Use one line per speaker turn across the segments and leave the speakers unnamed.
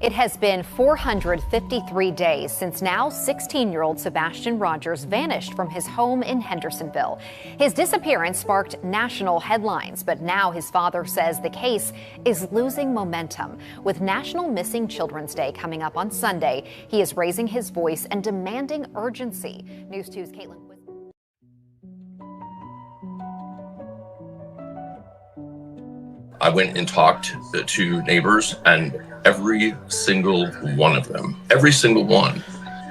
It has been 453 days since now 16-year-old Sebastian Rogers vanished from his home in Hendersonville. His disappearance sparked national headlines, but now his father says the case is losing momentum. With National Missing Children's Day coming up on Sunday, he is raising his voice and demanding urgency. News 2's Caitlin.
I went and talked to neighbors, and every single one of them, every single one,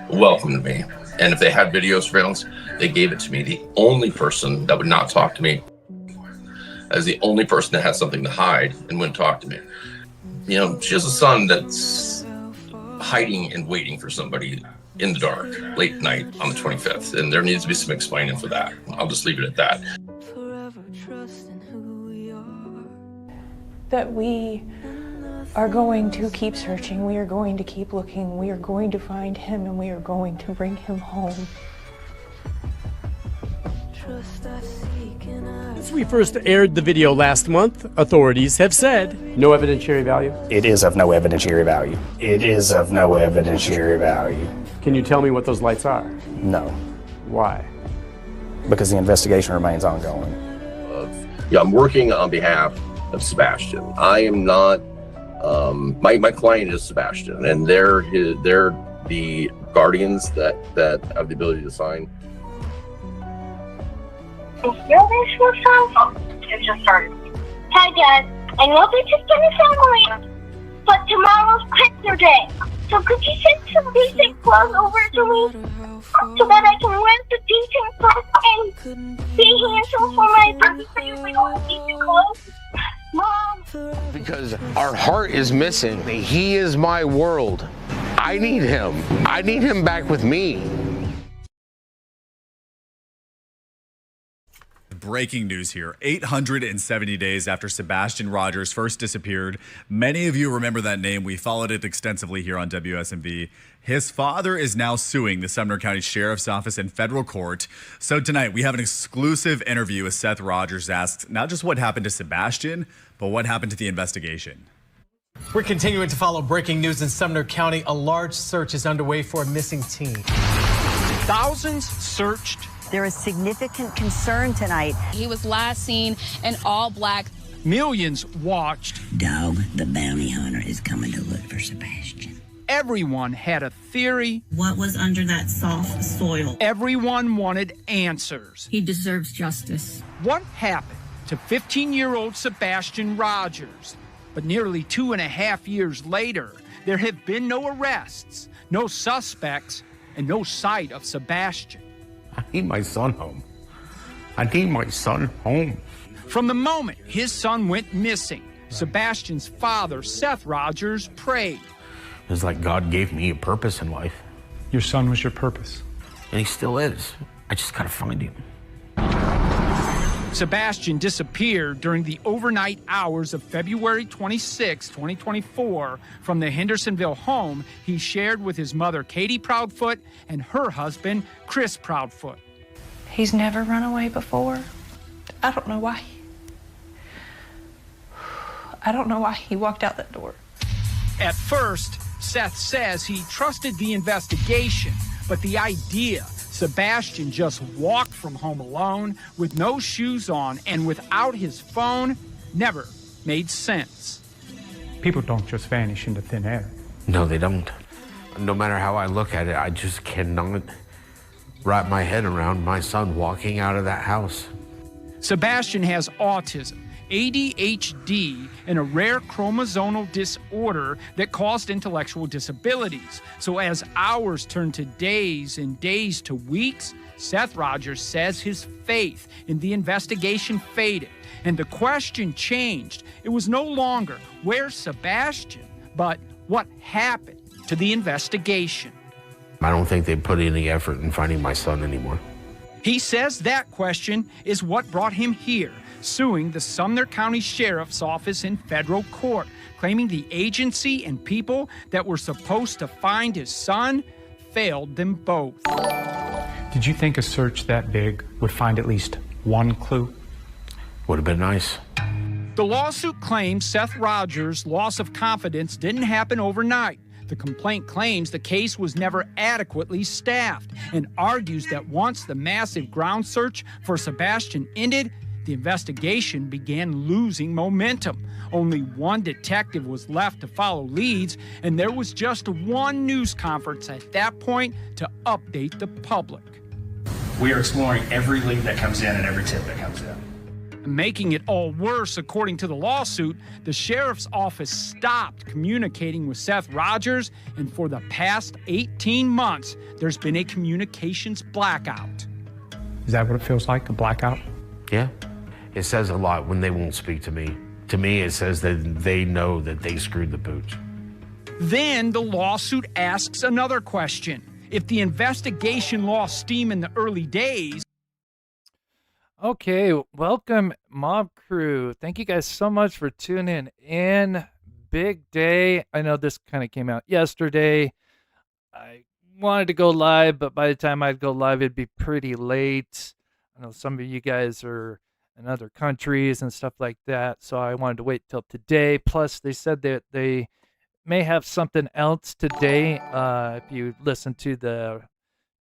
welcomed me. And if they had video surveillance, they gave it to me. The only person that would not talk to me, as the only person that had something to hide and wouldn't talk to me. You know, she has a son that's hiding and waiting for somebody in the dark, late night on the 25th. And there needs to be some explaining for that. I'll just leave it at that.
That we are going to keep searching, we are going to keep looking, we are going to find him, and we are going to bring him home.
Since we first aired the video last month, authorities have said no evidentiary value.
It is of no evidentiary value. It is of no evidentiary value.
Can you tell me what those lights are?
No.
Why?
Because the investigation remains ongoing.
Yeah, I'm working on behalf of Sebastian. I am not, my client is Sebastian, and they're the guardians that have the ability to sign.
It just started. Hi Dad, I know this is gonna sound weird, but tomorrow's picture day. So could you send some decent clothes over to me so that I can wear the decent clothes and be handsome for my birthday with decent clothes? Mom!
Because our heart is missing. He is my world. I need him. I need him back with me.
Breaking news here. 870 days after Sebastian Rogers first disappeared. Many of you remember that name. We followed it extensively here on WSMV. His father is now suing the Sumner County Sheriff's Office in federal court. So tonight we have an exclusive interview with Seth Rogers. Asked not just what happened to Sebastian, but what happened to the investigation.
We're continuing to follow breaking news in Sumner County. A large search is underway for a missing teen. Thousands searched.
There is significant concern tonight.
He was last seen in all black.
Millions watched.
Dog the bounty hunter is coming to look for Sebastian.
Everyone had a theory.
What was under that soft soil?
Everyone wanted answers.
He deserves justice.
What happened to 15-year-old Sebastian Rogers? But nearly 2.5 years later, there have been no arrests, no suspects, and no sight of Sebastian.
I need my son home. I need my son home.
From the moment his son went missing, Sebastian's father, Seth Rogers, prayed.
It's like God gave me a purpose in life.
Your son was your purpose.
And he still is. I just gotta find him.
Sebastian disappeared during the overnight hours of February 26, 2024, from the Hendersonville home he shared with his mother, Katie Proudfoot, and her husband, Chris Proudfoot.
He's never run away before. I don't know why. I don't know why he walked out that door.
At first, Seth says he trusted the investigation, but the idea Sebastian just walked from home alone with no shoes on and without his phone never made sense.
People don't just vanish into thin air.
No, they don't. No matter how I look at it, I just cannot wrap my head around my son walking out of that house.
Sebastian has autism, ADHD, and a rare chromosomal disorder that caused intellectual disabilities. So as hours turned to days and days to weeks, Seth Rogers says his faith in the investigation faded, and the question changed. It was no longer, where's Sebastian, but what happened to the investigation?
I don't think they put any effort in finding my son anymore.
He says that question is what brought him here, suing the Sumner County Sheriff's Office in federal court, claiming the agency and people that were supposed to find his son failed them both.
Did you think a search that big would find at least one clue?
Would have been nice.
The lawsuit claims Seth Rogers' loss of confidence didn't happen overnight. The complaint claims the case was never adequately staffed and argues that once the massive ground search for Sebastian ended, the investigation began losing momentum. Only one detective was left to follow leads, and there was just one news conference at that point to update the public.
We are exploring every lead that comes in and every tip that comes in.
Making it all worse, according to the lawsuit, the sheriff's office stopped communicating with Seth Rogers, and for the past 18 months, there's been a communications blackout.
Is that what it feels like, a blackout?
Yeah. It says a lot when they won't speak to me. To me, it says that they know that they screwed the pooch.
Then the lawsuit asks another question. If the investigation lost steam in the early days,
okay, welcome, Mob Crew. Thank you guys so much for tuning in. Big day. I know this kind of came out yesterday. I wanted to go live, but by the time I'd go live, it'd be pretty late. I know some of you guys are in other countries and stuff like that, so I wanted to wait till today. Plus, they said that they may have something else today. If you listen to the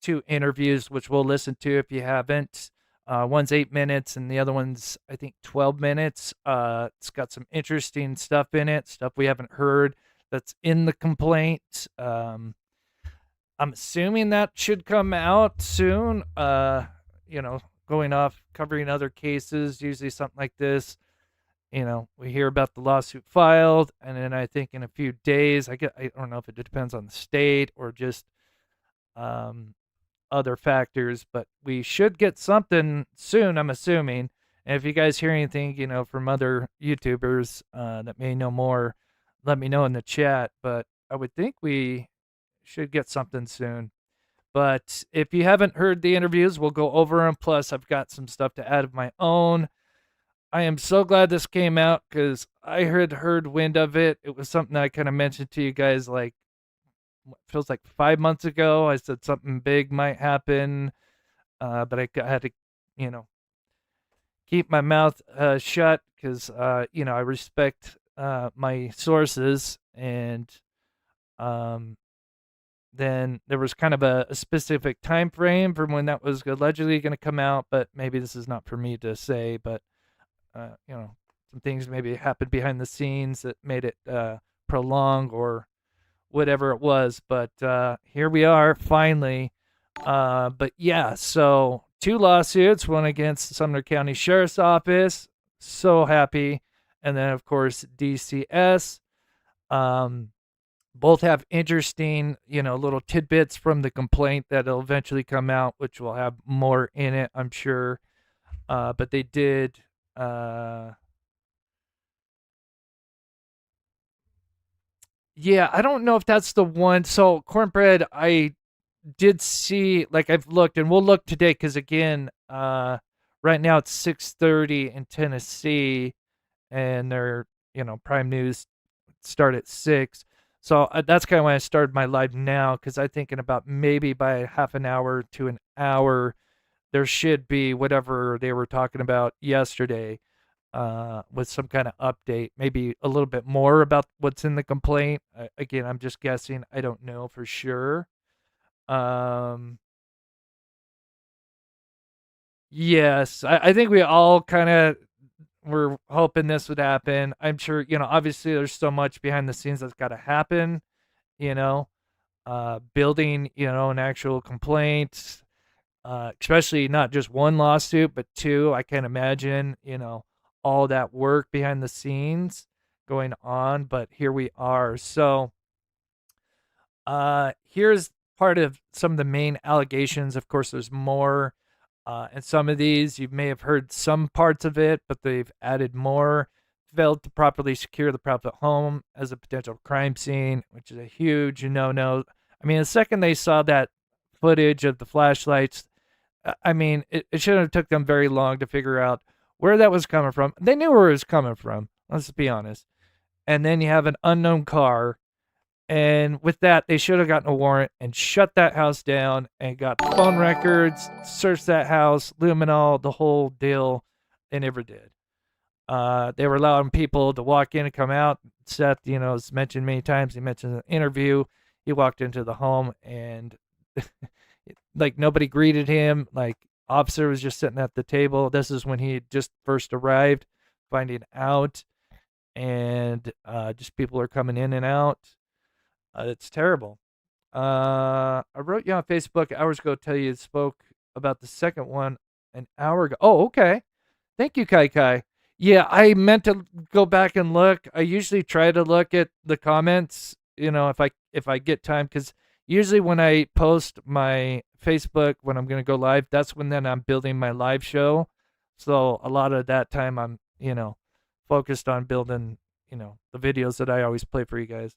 2 interviews, which we'll listen to if you haven't. One's 8 minutes and the other one's, I think, 12 minutes. It's got some interesting stuff in it, stuff we haven't heard that's in the complaint. I'm assuming that should come out soon. Going off, covering other cases, usually something like this. We hear about the lawsuit filed, and then I think in a few days, I don't know if it depends on the state or just other factors, but we should get something soon, I'm assuming. And if you guys hear anything, from other YouTubers that may know more, let me know in the chat. But I would think we should get something soon. But if you haven't heard the interviews, we'll go over them. Plus, I've got some stuff to add of my own. I am so glad this came out because I heard wind of it. It was something I kind of mentioned to you guys like, feels like 5 months ago. I said something big might happen, but I had to, keep my mouth shut because, I respect my sources. And then there was kind of a specific time frame for when that was allegedly going to come out, but maybe this is not for me to say. But some things maybe happened behind the scenes that made it prolong or whatever it was. But here we are finally. But yeah, so 2 lawsuits, one against the Sumner County Sheriff's Office. So happy. And then of course DCS. Both have interesting, little tidbits from the complaint that'll eventually come out, which will have more in it, I'm sure. But they did yeah, I don't know if that's the one. So Cornbread, I did see, like I've looked, and we'll look today because again, right now it's 6:30 in Tennessee, and they're Prime News start at 6. So that's kind of why I started my live now, because I'm thinking about maybe by half an hour to an hour, there should be whatever they were talking about yesterday. With some kind of update, maybe a little bit more about what's in the complaint. Again, I'm just guessing. I don't know for sure. Yes, I think we all kind of were hoping this would happen. I'm sure, obviously there's so much behind the scenes that's got to happen, building, an actual complaint, especially not just one lawsuit, but 2. I can't imagine, all that work behind the scenes going on, but here we are. So here's part of some of the main allegations. Of course, there's more, and some of these you may have heard some parts of it, but they've added more. Failed to properly secure the private home as a potential crime scene, which is a huge no-no. I mean, the second they saw that footage of the flashlights, it shouldn't have took them very long to figure out where that was coming from. They knew where it was coming from, let's be honest. And then you have an unknown car, and with that, they should have gotten a warrant and shut that house down and got phone records, searched that house, luminol, the whole deal. They never did. They were allowing people to walk in and come out. Seth, has mentioned many times. He mentioned in an interview. He walked into the home and like nobody greeted him. Like officer was just sitting at the table. This is when he had just first arrived, finding out, and just people are coming in and out. It's terrible. I wrote you on Facebook hours ago. Tell you spoke about the second one an hour ago. Oh, okay. Thank you, Kai Kai. Yeah, I meant to go back and look. I usually try to look at the comments, if I get time, because usually when I post my Facebook when I'm going to go live, that's when then I'm building my live show. So a lot of that time I'm, focused on building, the videos that I always play for you guys.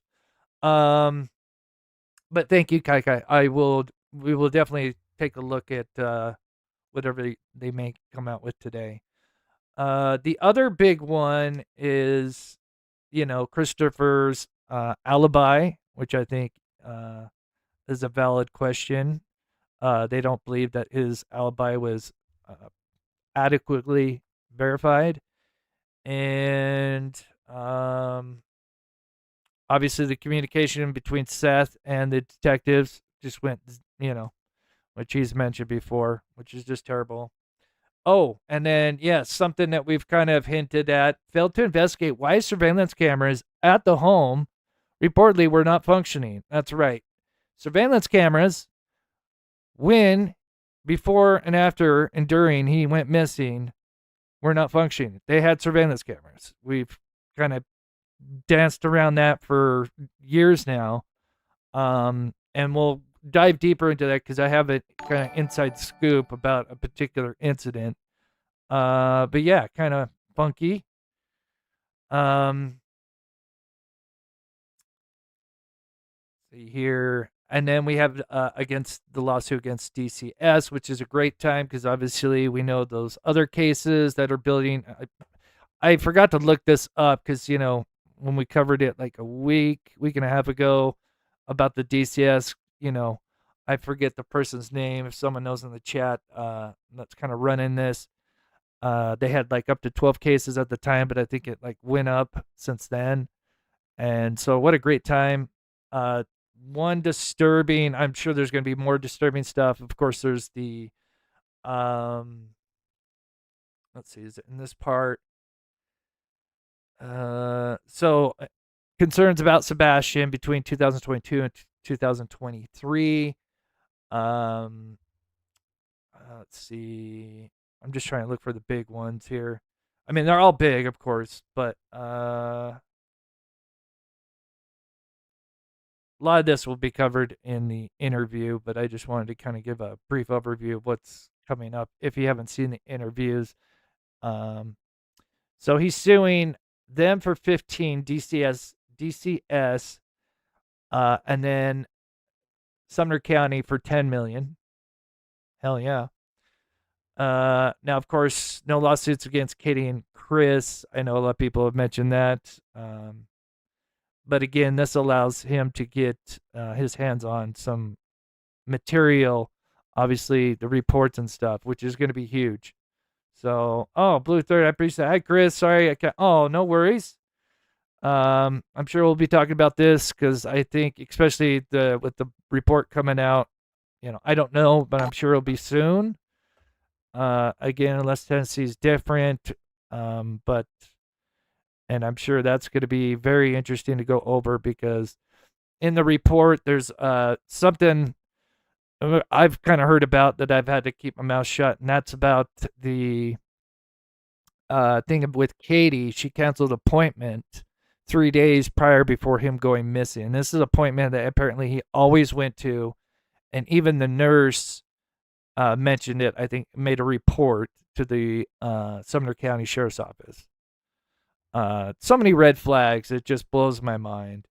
But thank you, Kai Kai. We will definitely take a look at whatever they may come out with today. The other big one is, Christopher's alibi, which I think is a valid question. They don't believe that his alibi was adequately verified. And obviously the communication between Seth and the detectives just went, which he's mentioned before, which is just terrible. Oh, and then, yes, something that we've kind of hinted at, failed to investigate why surveillance cameras at the home reportedly were not functioning. That's right. Surveillance cameras, when, before and after and during he went missing, were not functioning. They had surveillance cameras. We've kind of danced around that for years now. And we'll dive deeper into that because I have a kind of inside scoop about a particular incident. But yeah, kind of funky. See here. And then we have against the lawsuit against DCS, which is a great time because obviously we know those other cases that are building. I forgot to look this up because, when we covered it like a week and a half ago about the DCS, I forget the person's name. If someone knows in the chat, that's kind of running this. They had like up to 12 cases at the time, but I think it like went up since then. And so what a great time. One disturbing, I'm sure there's going to be more disturbing stuff. Of course, there's the, let's see, is it in this part? So concerns about Sebastian between 2022 and 2023. Let's see. I'm just trying to look for the big ones here. I mean, they're all big, of course, but a lot of this will be covered in the interview, but I just wanted to kind of give a brief overview of what's coming up if you haven't seen the interviews. So he's suing them for 15 DCS, and then Sumner County for 10 million. Hell yeah. Now, of course, no lawsuits against Katie and Chris. I know a lot of people have mentioned that. But again, this allows him to get his hands on some material, obviously the reports and stuff, which is going to be huge. So, Blue Third, I appreciate it. Hi, Chris. Sorry, I can't. Oh, no worries. I'm sure we'll be talking about this because I think, especially with the report coming out, I don't know, but I'm sure it'll be soon. Again, unless Tennessee's different, and I'm sure that's going to be very interesting to go over because in the report there's something I've kind of heard about that I've had to keep my mouth shut, and that's about the thing with Katie. She canceled appointment 3 days prior before him going missing. And this is an appointment that apparently he always went to, and even the nurse mentioned it, I think, made a report to the Sumner County Sheriff's Office. So many red flags, it just blows my mind.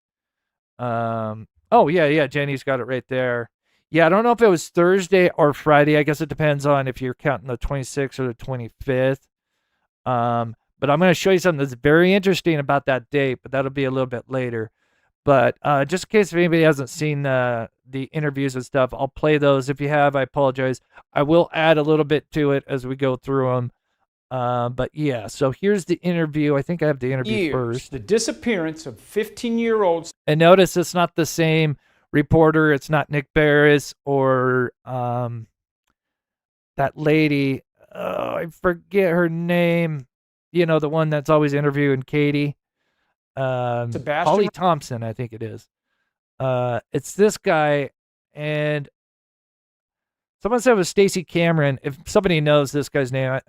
Yeah, Jenny's got it right there. Yeah, I don't know if it was Thursday or Friday. I guess it depends on if you're counting the 26th or the 25th. But I'm going to show you something that's very interesting about that date, but that'll be a little bit later. But just in case if anybody hasn't seen the interviews and stuff, I'll play those. If you have, I apologize. I will add a little bit to it as we go through them. But yeah, so here's the interview. I think I have the interview first.
The disappearance of 15-year-olds.
And notice it's not the same reporter. It's not Nick Barris or that lady. I forget her name. You know, the one that's always interviewing Katie.
Sebastian
Holly Thompson, I think it is. It's this guy, and someone said it was Stacey Cameron. If somebody knows this guy's name,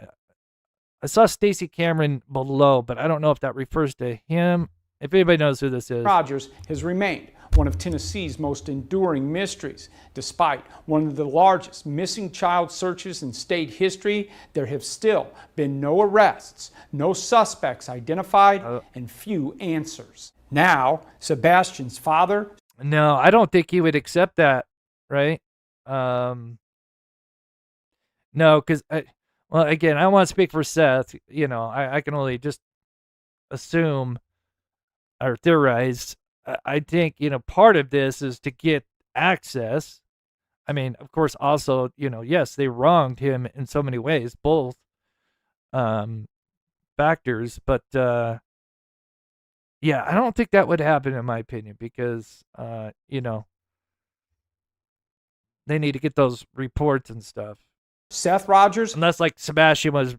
I saw Stacey Cameron below, but I don't know if that refers to him. If anybody knows who this is.
Rogers has remained one of Tennessee's most enduring mysteries. Despite one of the largest missing child searches in state history, there have still been no arrests, no suspects identified, and few answers. Now, Sebastian's father...
No, I don't think he would accept that, right? No, because, well, again, I don't want to speak for Seth. You know, I can only just assume or theorize. I think, you know, part of this is to get access. I mean, of course, also, you know, yes, they wronged him in so many ways, both factors, but yeah, I don't think that would happen in my opinion because, you know, they need to get those reports and stuff.
Seth Rogers,
unless like Sebastian was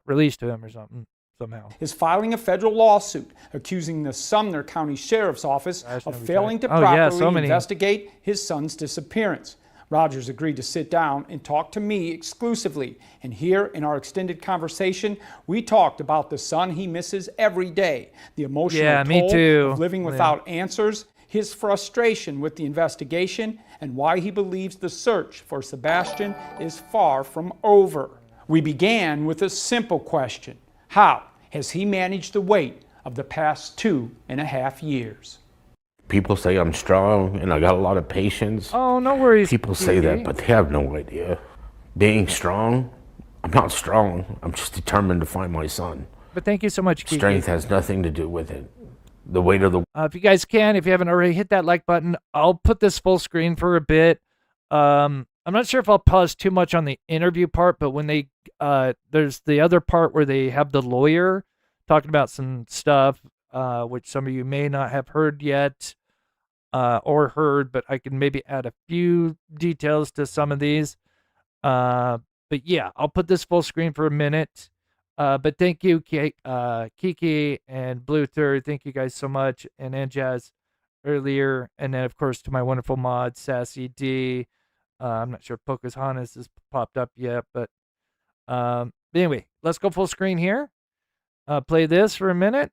released to him or something. Somehow.
Is filing a federal lawsuit accusing the Sumner County Sheriff's Office of failing to properly investigate his son's disappearance. Rogers agreed to sit down and talk to me exclusively. And here in our extended conversation, we talked about the son he misses every day, the emotional toll of living without answers, his frustration with the investigation, and why he believes the search for Sebastian is far from over. We began with a simple question. How has he managed the weight of the past 2.5 years?
People say I'm strong and I got a lot of patience.
Oh, no worries.
People say that, but they have no idea. Being strong, I'm not strong. I'm just determined to find my son.
But thank you so much, Kiki.
Strength has nothing to do with it. The weight of the...
if you guys can, if you haven't already, hit that like button. I'll put this full screen for a bit. I'm not sure if I'll pause too much on the interview part, but when they... there's the other part where they have the lawyer talking about some stuff, which some of you may not have heard yet or heard, but I can maybe add a few details to some of these. But yeah, I'll put this full screen for a minute. But thank you, Kiki and Bluther. Thank you guys so much. And Anjaz earlier. And then, of course, to my wonderful mod, Sassy D. I'm not sure if Pocahontas has popped up yet, but anyway, let's go full screen here. Play this for a minute.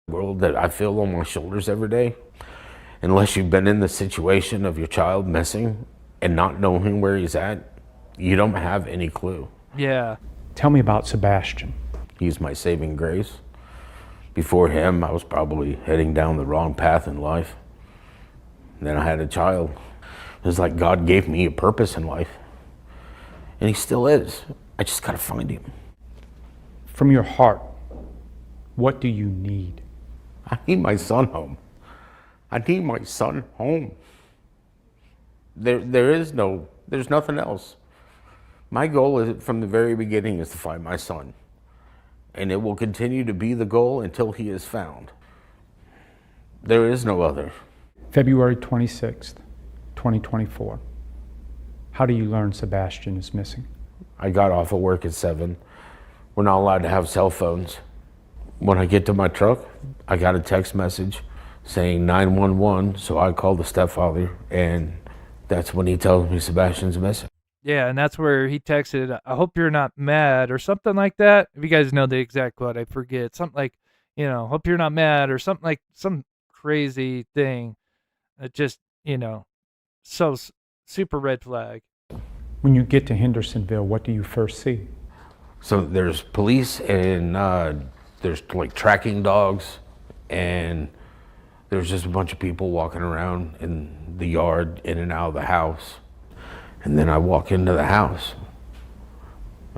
World that I feel on my shoulders every day, unless you've been in the situation of your child missing and not knowing where he's at, you don't have any clue.
Yeah.
Tell me about Sebastian.
He's my saving grace. Before him, I was probably heading down the wrong path in life. And then I had a child. It was like God gave me a purpose in life. And he still is. I just gotta find him.
From your heart, what do you need?
I need my son home. I need my son home. There's nothing else. My goal is, from the very beginning, is to find my son. And it will continue to be the goal until he is found. There is no other.
February 26th, 2024. How do you learn Sebastian is missing?
I got off of work at 7. We're not allowed to have cell phones. When I get to my truck, I got a text message saying 911, so I called the stepfather, and that's when he tells me Sebastian's missing.
Yeah, and that's where he texted, I hope you're not mad, or something like that. If you guys know the exact quote, I forget. Something like, you know, hope you're not mad, or something like some crazy thing. It just, you know, so super red flag.
When you get to Hendersonville, what do you first see?
So there's police and there's like tracking dogs, and there's just a bunch of people walking around in the yard, in and out of the house. And then I walk into the house,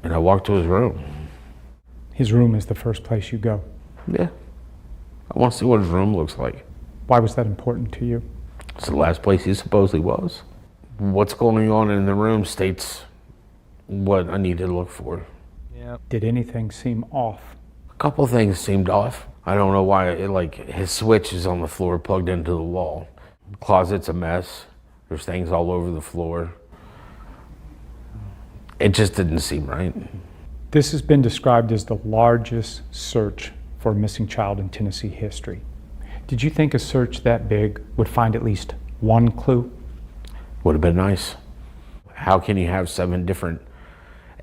and I walk to his room.
His room is the first place you go?
Yeah. I want to see what his room looks like.
Why was that important to you?
It's the last place he supposedly was. what's going on in the room states what I need to look for.
Yeah.
Did anything seem off?
A couple things seemed off. I don't know why. His switch is on the floor, plugged into the wall. The closet's a mess. There's things all over the floor. It just didn't seem right.
This has been described as the largest search for a missing child in Tennessee history. Did you think a search that big would find at least one clue?
Would have been nice. How can you have 7 different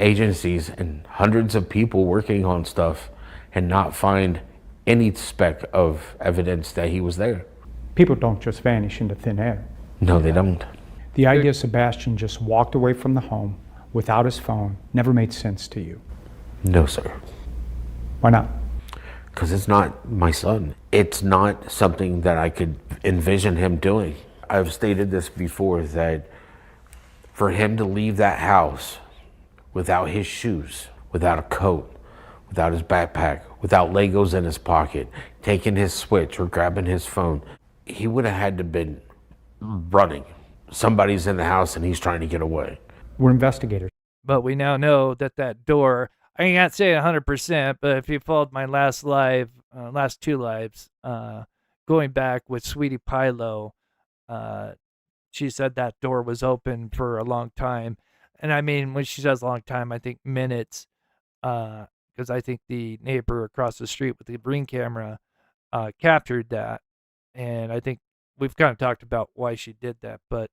agencies and hundreds of people working on stuff and not find any speck of evidence that he was there?
People don't just vanish into thin air.
No, they don't.
The idea Sebastian just walked away from the home without his phone never made sense to you.
No, sir.
Why not?
Because it's not my son. It's not something that I could envision him doing. I've stated this before, that for him to leave that house without his shoes, without a coat, without his backpack, without Legos in his pocket, taking his switch or grabbing his phone, he would have had to been running. Somebody's in the house and he's trying to get away.
We're investigators.
But we now know that that door, I can't say 100%, but if you followed my last two lives, going back with Sweetie Pilo, she said that door was open for a long time. And I mean, when she says a long time, I think minutes, because I think the neighbor across the street with the Ring camera captured that. And I think we've kind of talked about why she did that, but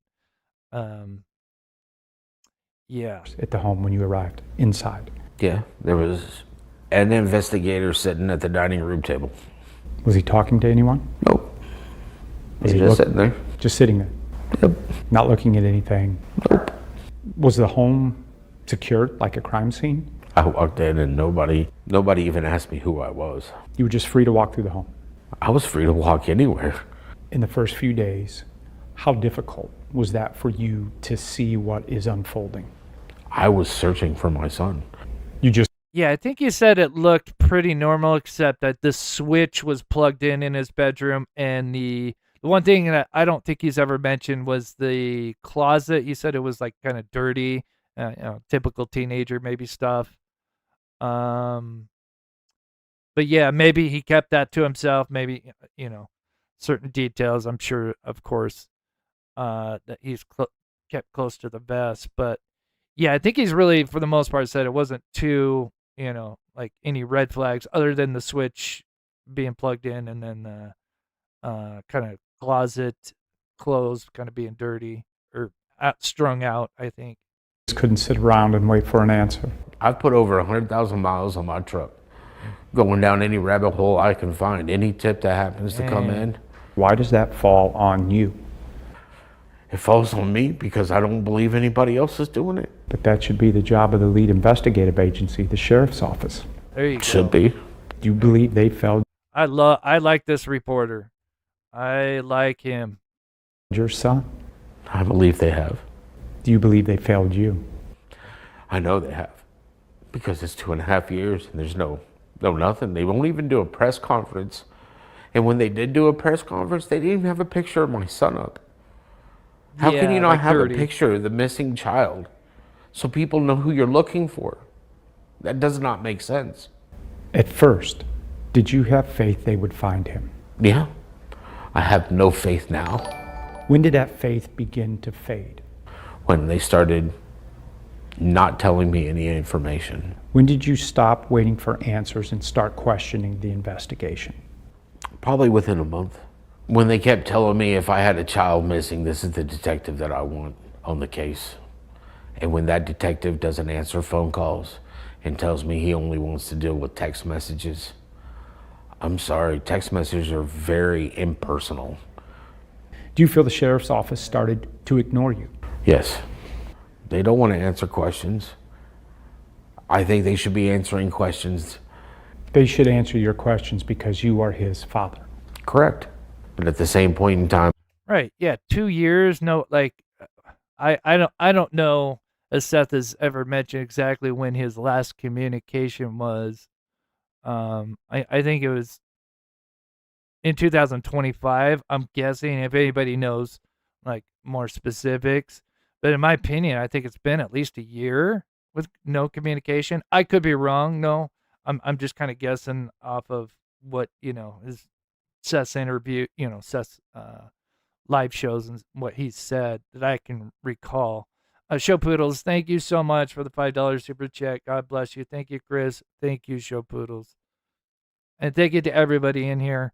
yeah.
At the home when you arrived, inside.
Yeah, there was an investigator sitting at the dining room table.
Was he talking to anyone?
Nope.
Was
he just sitting there?
Just sitting there?
Yep.
Not looking at anything?
Nope.
Was the home secured like a crime scene?
I walked in and nobody even asked me who I was.
You were just free to walk through the home?
I was free to walk anywhere.
In the first few days, how difficult was that for you to see what is unfolding?
I was searching for my son.
Yeah, I think you said it looked pretty normal, except that the switch was plugged in his bedroom, and the one thing that I don't think he's ever mentioned was the closet. You said it was like kind of dirty, typical teenager maybe stuff. But yeah, maybe he kept that to himself. Maybe certain details. I'm sure, of course, that he's kept close to the vest. But yeah, I think he's really, for the most part, said it wasn't too, like any red flags other than the switch being plugged in, and then the kind of closet clothes kind of being dirty or strung out, I think.
Just couldn't sit around and wait for an answer.
I've put over 100,000 miles on my truck, going down any rabbit hole I can find, any tip that happens to come in.
Why does that fall on you?
It falls on me because I don't believe anybody else is doing it.
But that should be the job of the lead investigative agency, the sheriff's office.
There you go.
Should be.
Do you believe they failed?
I like this reporter. I like him.
Your son?
I believe they have.
Do you believe they failed you?
I know they have. Because it's 2.5 years and there's no nothing. They won't even do a press conference. And when they did do a press conference, they didn't even have a picture of my son up. How can you not have a picture of the missing child so people know who you're looking for? That does not make sense.
At first, did you have faith they would find him?
Yeah. I have no faith now.
When did that faith begin to fade?
When they started not telling me any information.
When did you stop waiting for answers and start questioning the investigation?
Probably within a month. When they kept telling me if I had a child missing, this is the detective that I want on the case. And when that detective doesn't answer phone calls and tells me he only wants to deal with text messages, I'm sorry, text messages are very impersonal.
Do you feel the sheriff's office started to ignore you?
Yes. They don't want to answer questions. I think they should be answering questions.
They should answer your questions because you are his father.
Correct. But at the same point in time.
Right. Yeah. 2 years. No, like, I don't know if Seth has ever mentioned exactly when his last communication was. I think it was in 2025. I'm guessing, if anybody knows like more specifics, But in my opinion, I think it's been at least a year with no communication. I could be wrong. No, I'm just kind of guessing off of what, his Seth's interview, Seth's live shows and what he said that I can recall. Show Poodles, thank you so much for the $5 super chat. God bless you. Thank you, Chris. Thank you, Show Poodles. And thank you to everybody in here.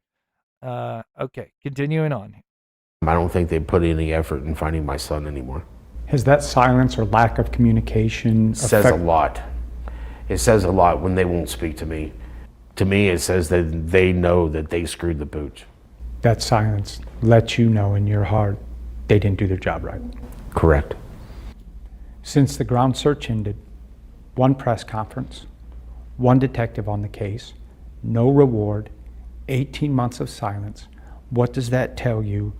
Okay, continuing on.
I don't think they put any effort in finding my son anymore.
Has that silence or lack of communication
Says a lot. It says a lot when they won't speak to me. To me, it says that they know that they screwed the pooch.
That silence lets you know in your heart they didn't do their job right.
Correct.
Since the ground search ended, one press conference, one detective on the case, no reward, 18 months of silence. What does that tell you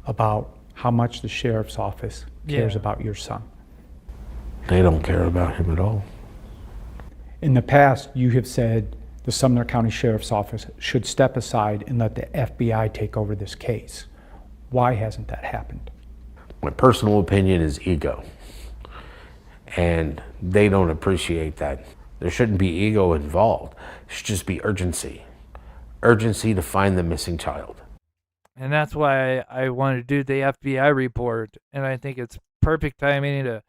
about how much the sheriff's office cares about your son?
They don't care about him at all.
In the past, you have said the Sumner County Sheriff's Office should step aside and let the FBI take over this case. Why hasn't that happened?
My personal opinion is ego. And they don't appreciate that. There shouldn't be ego involved. It should just be urgency. Urgency to find the missing child.
And that's why I wanted to do the FBI report. And I think it's perfect timing to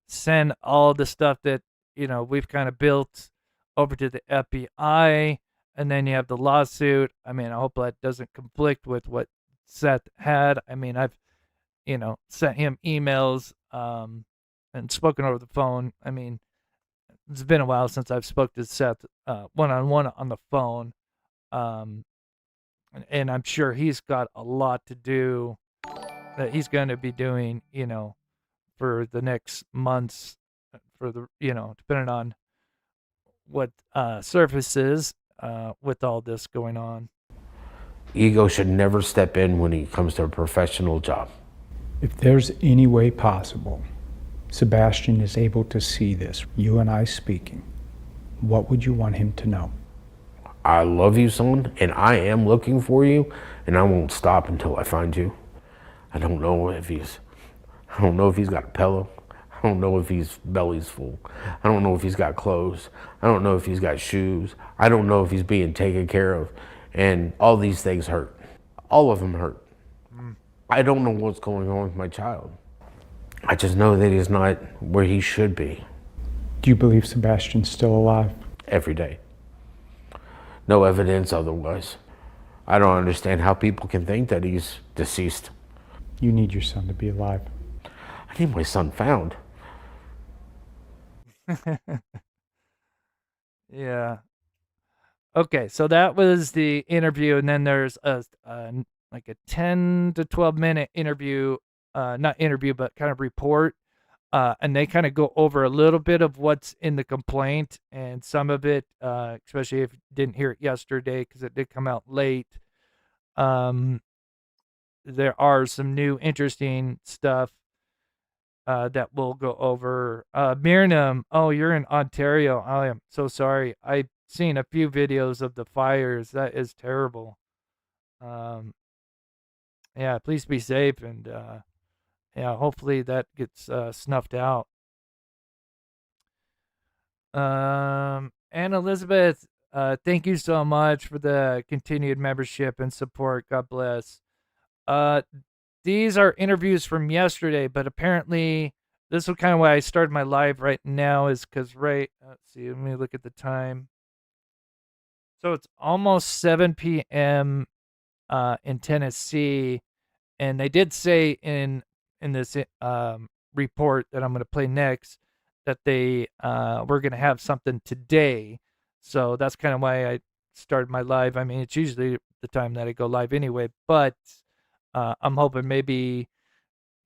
send all the stuff that, we've kind of built over to the FBI. And then you have the lawsuit. I mean, I hope that doesn't conflict with what Seth had. I mean, I've, sent him emails and spoken over the phone. I mean, it's been a while since I've spoke to Seth one-on-one on the phone. And I'm sure he's got a lot to do that he's going to be doing, for the next months, for the, depending on what surfaces with all this going on.
Ego should never step in when it comes to a professional job.
If there's any way possible, Sebastian is able to see this, you and I speaking, what would you want him to know?
I love you, son, and I am looking for you, and I won't stop until I find you. I don't know if he's got a pillow. I don't know if his belly's full. I don't know if he's got clothes. I don't know if he's got shoes. I don't know if he's being taken care of. And all these things hurt. All of them hurt. I don't know what's going on with my child. I just know that he's not where he should be.
Do you believe Sebastian's still alive?
Every day. No evidence otherwise. I don't understand how people can think that he's deceased.
You need your son to be alive.
I need my son found.
Yeah. Okay, so that was the interview, and then there's a 10 to 12 minute interview, not interview, but kind of report. And they kind of go over a little bit of what's in the complaint, and some of it, especially if you didn't hear it yesterday, because it did come out late. There are some new interesting stuff that we'll go over. Miriam, oh, you're in Ontario. I am so sorry. I've seen a few videos of the fires. That is terrible. Yeah, please be safe, and yeah, hopefully that gets snuffed out. And Elizabeth, thank you so much for the continued membership and support. God bless. These are interviews from yesterday, but apparently this is kind of why I started my live right now, is because let's see, let me look at the time. So it's almost 7 p.m. In Tennessee, and they did say in this report that I'm going to play next that they were going to have something today. So that's kind of why I started my live. I mean, it's usually the time that I go live anyway, but I'm hoping maybe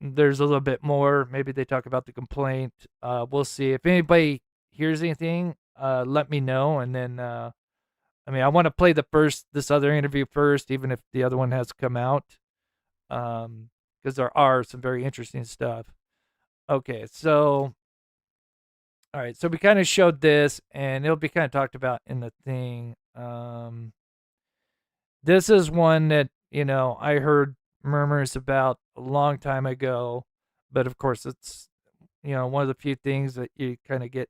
there's a little bit more. Maybe they talk about the complaint. We'll see. If anybody hears anything, let me know. And then, I mean, I want to play this other interview first, even if the other one has come out. Because there are some very interesting stuff. Okay, so, all right, so we kind of showed this, and it'll be kind of talked about in the thing. This is one that, I heard murmurs about a long time ago, but of course one of the few things that you kind of get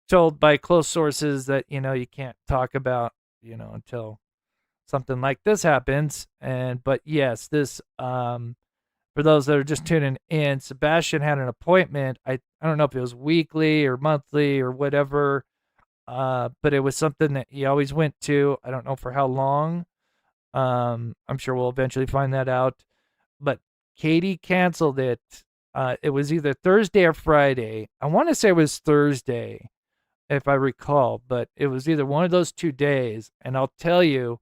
told by close sources that, you can't talk about, until something like this happens. But yes, this, for those that are just tuning in, Sebastian had an appointment. I don't know if it was weekly or monthly or whatever, but it was something that he always went to. I don't know for how long. I'm sure we'll eventually find that out. But Katie canceled it. It was either Thursday or Friday. I want to say it was Thursday, if I recall, but it was either one of those 2 days. And I'll tell you,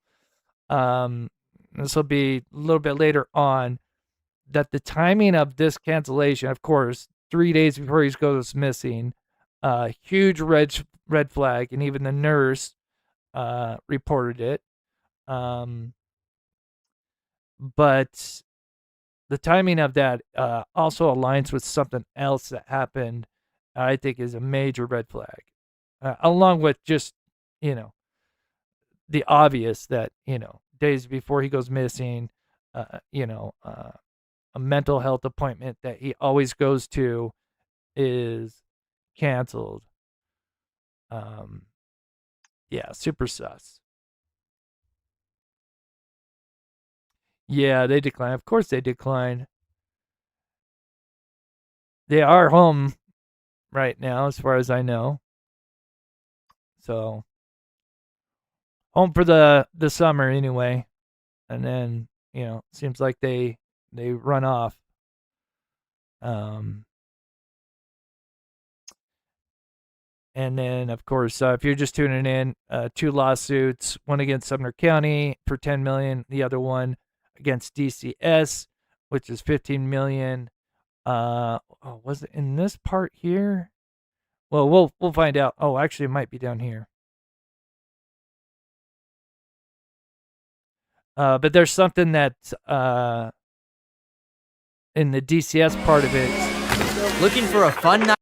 this will be a little bit later on, that the timing of this cancellation, of course, 3 days before he goes missing, huge red flag, and even the nurse reported it. But the timing of that also aligns with something else that happened, I think is a major red flag, along with just, the obvious that, days before he goes missing, a mental health appointment that he always goes to is canceled. Yeah, super sus. Yeah, they decline. Of course they decline. They are home right now, as far as I know. So, home for the summer anyway. And then, seems like they run off. And then, of course, if you're just tuning in, 2 lawsuits, one against Sumner County for $10 million, the other one against DCS, which is $15 million. Was it in this part here? Well, we'll find out. Oh, actually, it might be down here. But there's something that in the DCS part of it.
Looking for a fun night?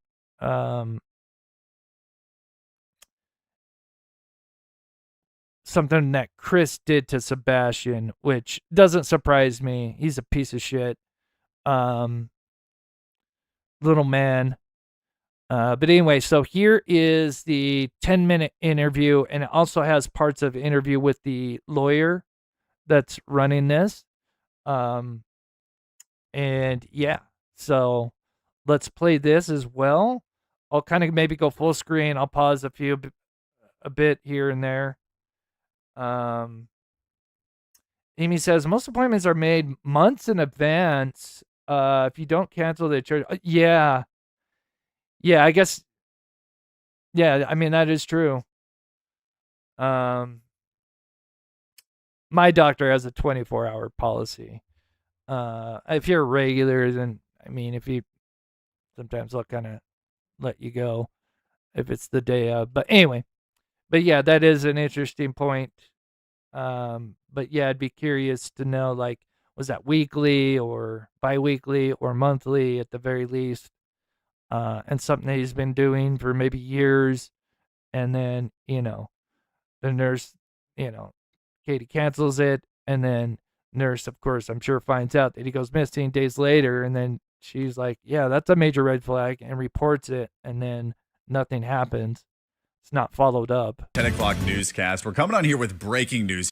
Something that Chris did to Sebastian, which doesn't surprise me. He's a piece of shit. Little man. But anyway, so here is the 10-minute interview, and it also has parts of interview with the lawyer that's running this. And yeah, so let's play this as well. I'll kind of maybe go full screen. I'll pause a bit here and there. Amy says most appointments are made months in advance. If you don't cancel, they charge. Yeah, I guess. Yeah, I mean that is true. My doctor has a 24-hour policy. If you're a regular, then I mean, sometimes they'll kind of let you go if it's the day of. But anyway. But yeah, that is an interesting point. But yeah, I'd be curious to know, like, was that weekly or bi-weekly or monthly at the very least? And something that he's been doing for maybe years. And then, the nurse, Katie cancels it. And then nurse, of course, I'm sure finds out that he goes missing days later. And then she's like, yeah, that's a major red flag, and reports it. And then nothing happens. It's not followed up.
10 o'clock newscast. We're coming on here with breaking news.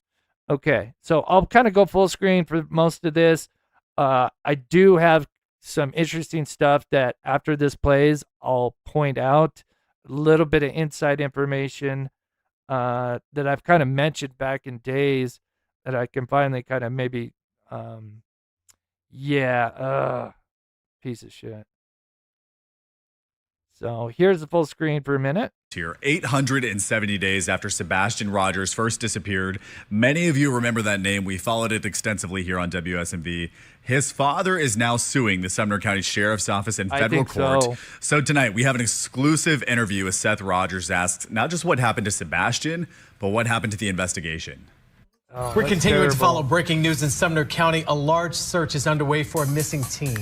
Okay, so I'll kind of go full screen for most of this. I do have some interesting stuff that after this plays, I'll point out a little bit of inside information that I've kind of mentioned back in days that I can finally kind of maybe, piece of shit. So here's the full screen for a minute.
Here, 870 days after Sebastian Rogers first disappeared. Many of you remember that name. We followed it extensively here on WSMV. His father is now suing the Sumner County Sheriff's Office in federal court. So tonight we have an exclusive interview with Seth Rogers. Asks not just what happened to Sebastian, but what happened to the investigation.
Oh, we're continuing to follow breaking news in Sumner County. A large search is underway for a missing teen.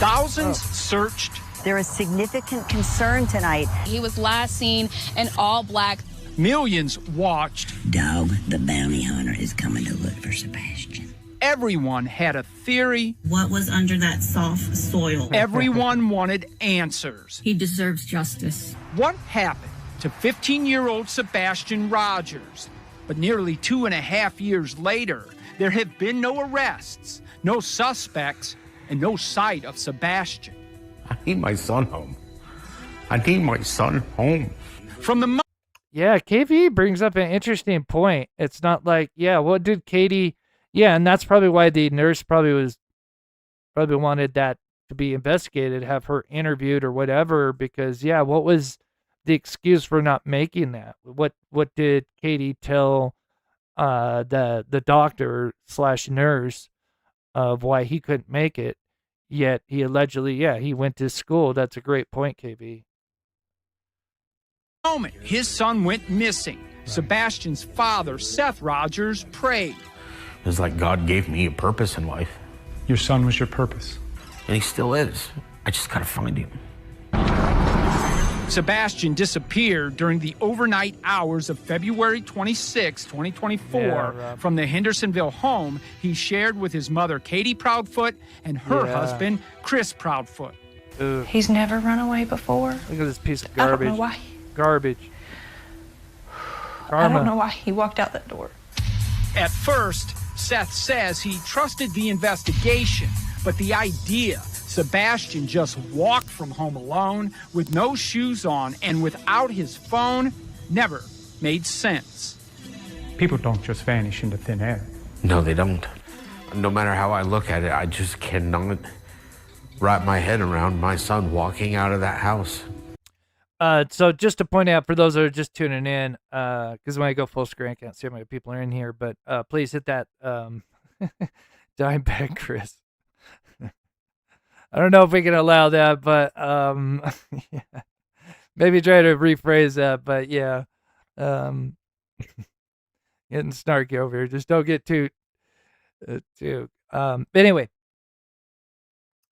Thousands searched.
There is significant concern tonight.
He was last seen in all black.
Millions watched.
Dog, the bounty hunter, is coming to look for Sebastian.
Everyone had a theory.
What was under that soft soil?
Everyone wanted answers.
He deserves justice.
What happened to 15-year-old Sebastian Rogers? But nearly 2.5 years later, there have been no arrests, no suspects, and no sight of Sebastian.
I need my son home. I need my son home.
From the
Yeah, KV brings up an interesting point. It's not like, yeah, what did Katie... Yeah, and that's probably why the nurse probably wanted that to be investigated, have her interviewed or whatever, because, yeah, what was the excuse for not making that? What did Katie tell the doctor / nurse of why he couldn't make it? Yet he allegedly, he went to school. That's a great point, KB.
Moment his son went missing, Sebastian's father, Seth Rogers, prayed.
It was like God gave me a purpose in life.
Your son was your purpose.
And he still is. I just gotta find him.
Sebastian disappeared during the overnight hours of February 26, 2024, from the Hendersonville home he shared with his mother, Katie Proudfoot, and her husband, Chris Proudfoot.
Ugh.
He's never run away before.
Look at this piece of garbage.
I don't know why.
Garbage.
I don't know why he walked out that door.
At first, Seth says he trusted the investigation, but the idea Sebastian just walked from home alone with no shoes on and without his phone never made sense.
People don't just vanish into thin air.
No, they don't. No matter how I look at it, I just cannot wrap my head around my son walking out of that house.
So just to point out for those that are just tuning in, because when I go full screen, I can't see how many people are in here, but please hit that dime bag, Chris. I don't know if we can allow that, but yeah. Maybe try to rephrase that, but yeah. Getting snarky over here. Just don't get too but anyway,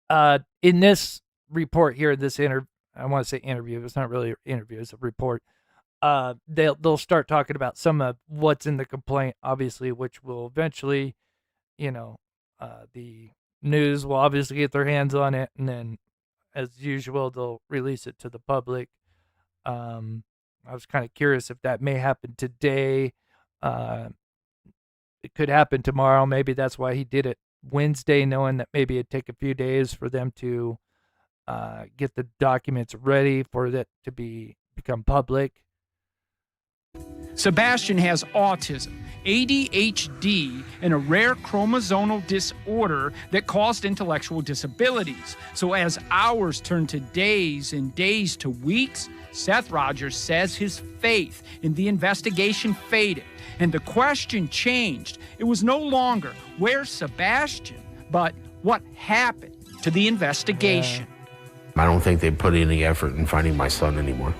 in this report here, this I want to say interview. It's not really an interview. It's a report. They'll start talking about some of what's in the complaint, obviously, which will eventually, the news will obviously get their hands on it, and then, as usual, they'll release it to the public. I was kind of curious if that may happen today. It could happen tomorrow. Maybe that's why he did it Wednesday, knowing that maybe it'd take a few days for them to get the documents ready for that to become public.
Sebastian has autism, ADHD, and a rare chromosomal disorder that caused intellectual disabilities. So as hours turned to days and days to weeks, Seth Rogers says his faith in the investigation faded, and the question changed. It was no longer, where's Sebastian? But what happened to the investigation?
I don't think they put any effort in finding my son anymore.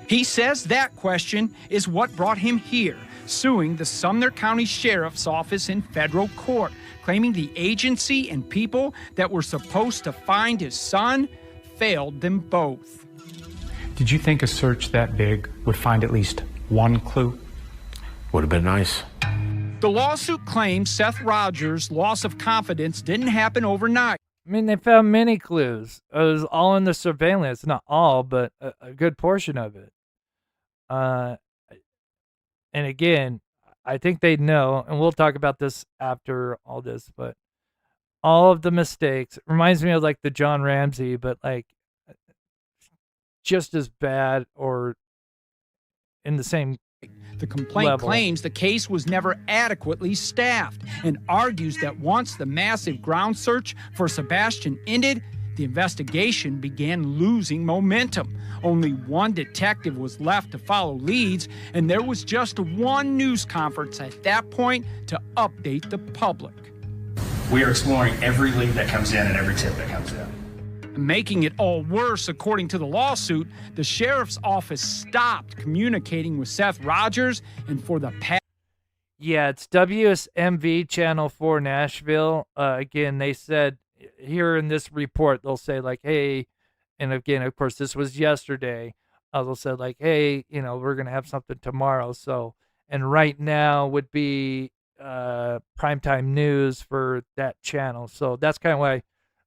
He says that question is what brought him here, suing the Sumner County Sheriff's Office in federal court, claiming the agency and people that were supposed to find his son failed them both.
Did you think a search that big would find at least one clue?
Would have been nice.
The lawsuit claims Seth Rogers' loss of confidence didn't happen overnight.
I mean, they found many clues. It was all in the surveillance. Not all, but a good portion of it. And again, I think they know, and we'll talk about this after all this, but all of the mistakes, it reminds me of like the John Ramsey, but like just as bad or in the same
The complaint
level.
claims the case was never adequately staffed and argues that once the massive ground search for Sebastian ended, the investigation began losing momentum. Only one detective was left to follow leads, and there was just one news conference at that point to update the public.
We are exploring every lead that comes in and every tip that comes in.
Making it all worse, according to the lawsuit, the sheriff's office stopped communicating with Seth Rogers, and for the past...
Yeah, it's WSMV Channel 4 Nashville. Again, they said here in this report, they'll say like, hey, and again, of course, this was yesterday. They'll say like, hey, we're going to have something tomorrow. So, and right now would be primetime news for that channel. So that's kind of why,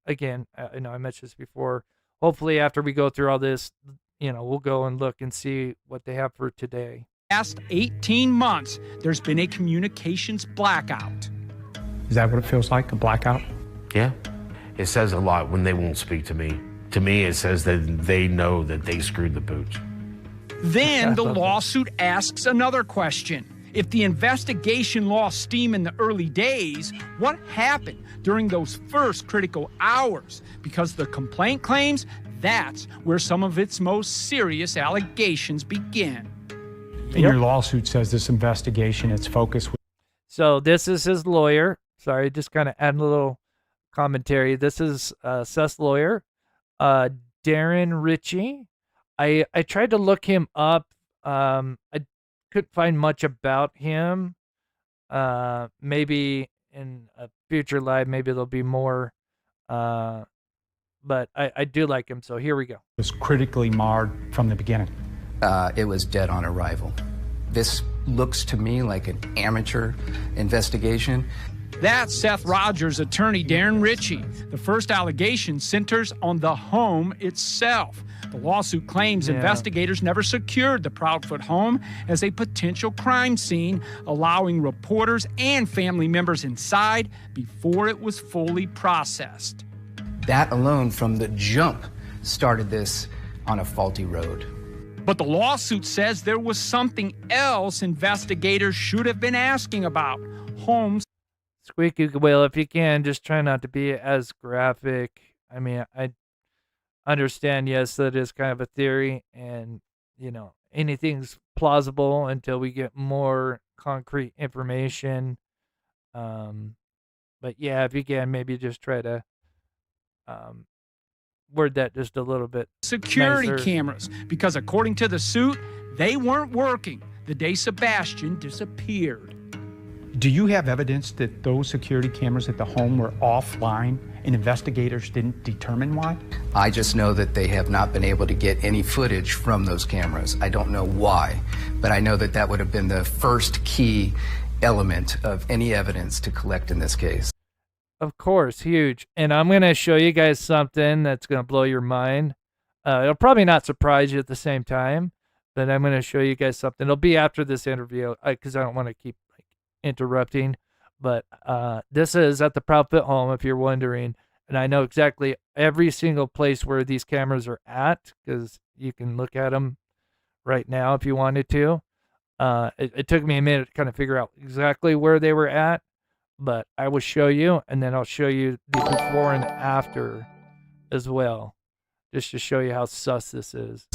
again, I know I mentioned this before. Hopefully, after we go through all this, we'll go and look and see what they have for today.
Last 18 months, there's been a communications blackout.
Is that what it feels like, a blackout?
Yeah. It says a lot when they won't speak to me. To me, it says that they know that they screwed the pooch.
Then the lawsuit asks another question. If the investigation lost steam in the early days, what happened during those first critical hours? Because the complaint claims that's where some of its most serious allegations begin.
And your lawsuit says this investigation, its focus.
So this is his lawyer. Sorry, just kind of adding a little commentary. This is Seth's lawyer, Darren Ritchie. I tried to look him up. I couldn't find much about him. Maybe in a future live, maybe there'll be more. But I do like him, so here we go.
It was critically marred from the beginning.
It was dead on arrival. This looks to me like an amateur investigation.
That's Seth Rogers' attorney, Darren Ritchie. The first allegation centers on the home itself. The lawsuit claims investigators never secured the Proudfoot home as a potential crime scene, allowing reporters and family members inside before it was fully processed.
That alone from the jump started this on a faulty road.
But the lawsuit says there was something else investigators should have been asking about. Homes.
Squeaky wheel, if you can, just try not to be as graphic. I mean, I understand, yes, that is kind of a theory, and, anything's plausible until we get more concrete information. But yeah, if you can, maybe just try to word that just a little bit
Security
nicer.
Cameras, because according to the suit, they weren't working the day Sebastian disappeared.
Do you have evidence that those security cameras at the home were offline and investigators didn't determine why?
I just know that they have not been able to get any footage from those cameras. I don't know why, but I know that that would have been the first key element of any evidence to collect in this case.
Of course, huge. And I'm going to show you guys something that's going to blow your mind. It'll probably not surprise you at the same time, but I'm going to show you guys something. It'll be after this interview because I don't want to keep interrupting. But this is at the Proudfoot home, if you're wondering. And I know exactly every single place where these cameras are at because you can look at them right now if you wanted to. It took me a minute to kind of figure out exactly where they were at. But I will show you, and then I'll show you the before and after as well, just to show you how sus this is.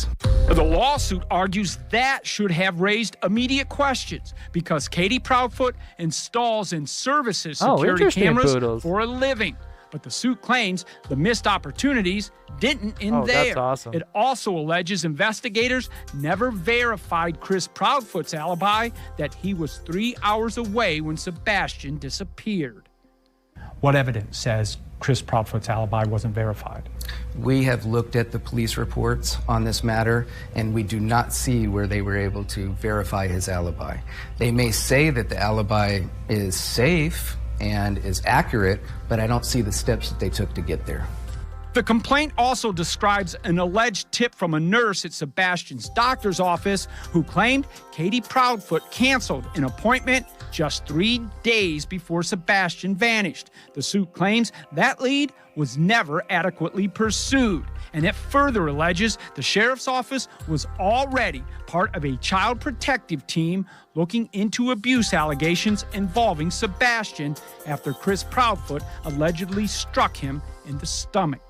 The lawsuit argues that should have raised immediate questions because Katie Proudfoot installs and services security cameras for a living. But the suit claims the missed opportunities didn't end there.
That's awesome.
It also alleges investigators never verified Chris Proudfoot's alibi that he was 3 hours away when Sebastian disappeared.
What evidence says Chris Proudfoot's alibi wasn't verified?
We have looked at the police reports on this matter, and we do not see where they were able to verify his alibi. They may say that the alibi is safe and is accurate, but I don't see the steps that they took to get there.
The complaint also describes an alleged tip from a nurse at Sebastian's doctor's office who claimed Katie Proudfoot canceled an appointment just 3 days before Sebastian vanished. The suit claims that lead was never adequately pursued, and it further alleges the sheriff's office was already part of a child protective team looking into abuse allegations involving Sebastian after Chris Proudfoot allegedly struck him in the stomach.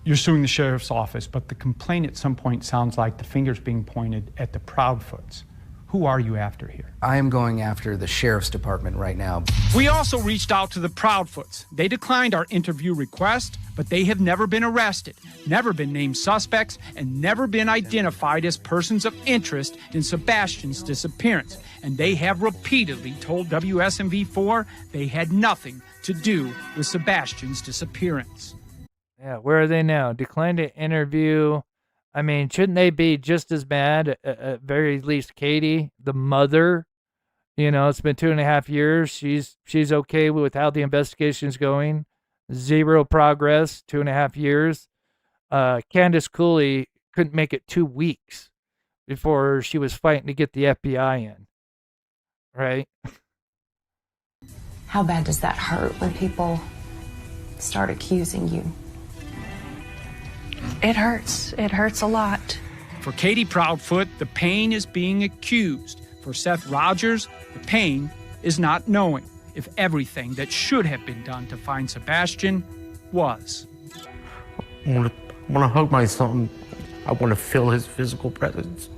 You're suing the sheriff's office, but the complaint at some point sounds like the finger's being pointed at the Proudfoots. Who are you after here?
I am going after the sheriff's department right now.
We also reached out to the Proudfoots. They declined our interview request, but they have never been arrested, never been named suspects, and never been identified as persons of interest in Sebastian's disappearance. And they have repeatedly told WSMV4 they had nothing to do with Sebastian's disappearance.
Yeah, where are they now? Declined to interview. I mean, shouldn't they be just as bad, at very least Katie, the mother, You know, it's been 2.5 years. She's okay with how the investigation's going. Zero progress, 2.5 years. Candace Cooley couldn't make it 2 weeks before she was fighting to get the FBI in. Right?
How bad does that hurt when people start accusing you?
It hurts. It hurts a lot.
For Katie Proudfoot, the pain is being accused. For Seth Rogers, the pain is not knowing if everything that should have been done to find Sebastian was.
I want to hug my son. I want to feel his physical presence.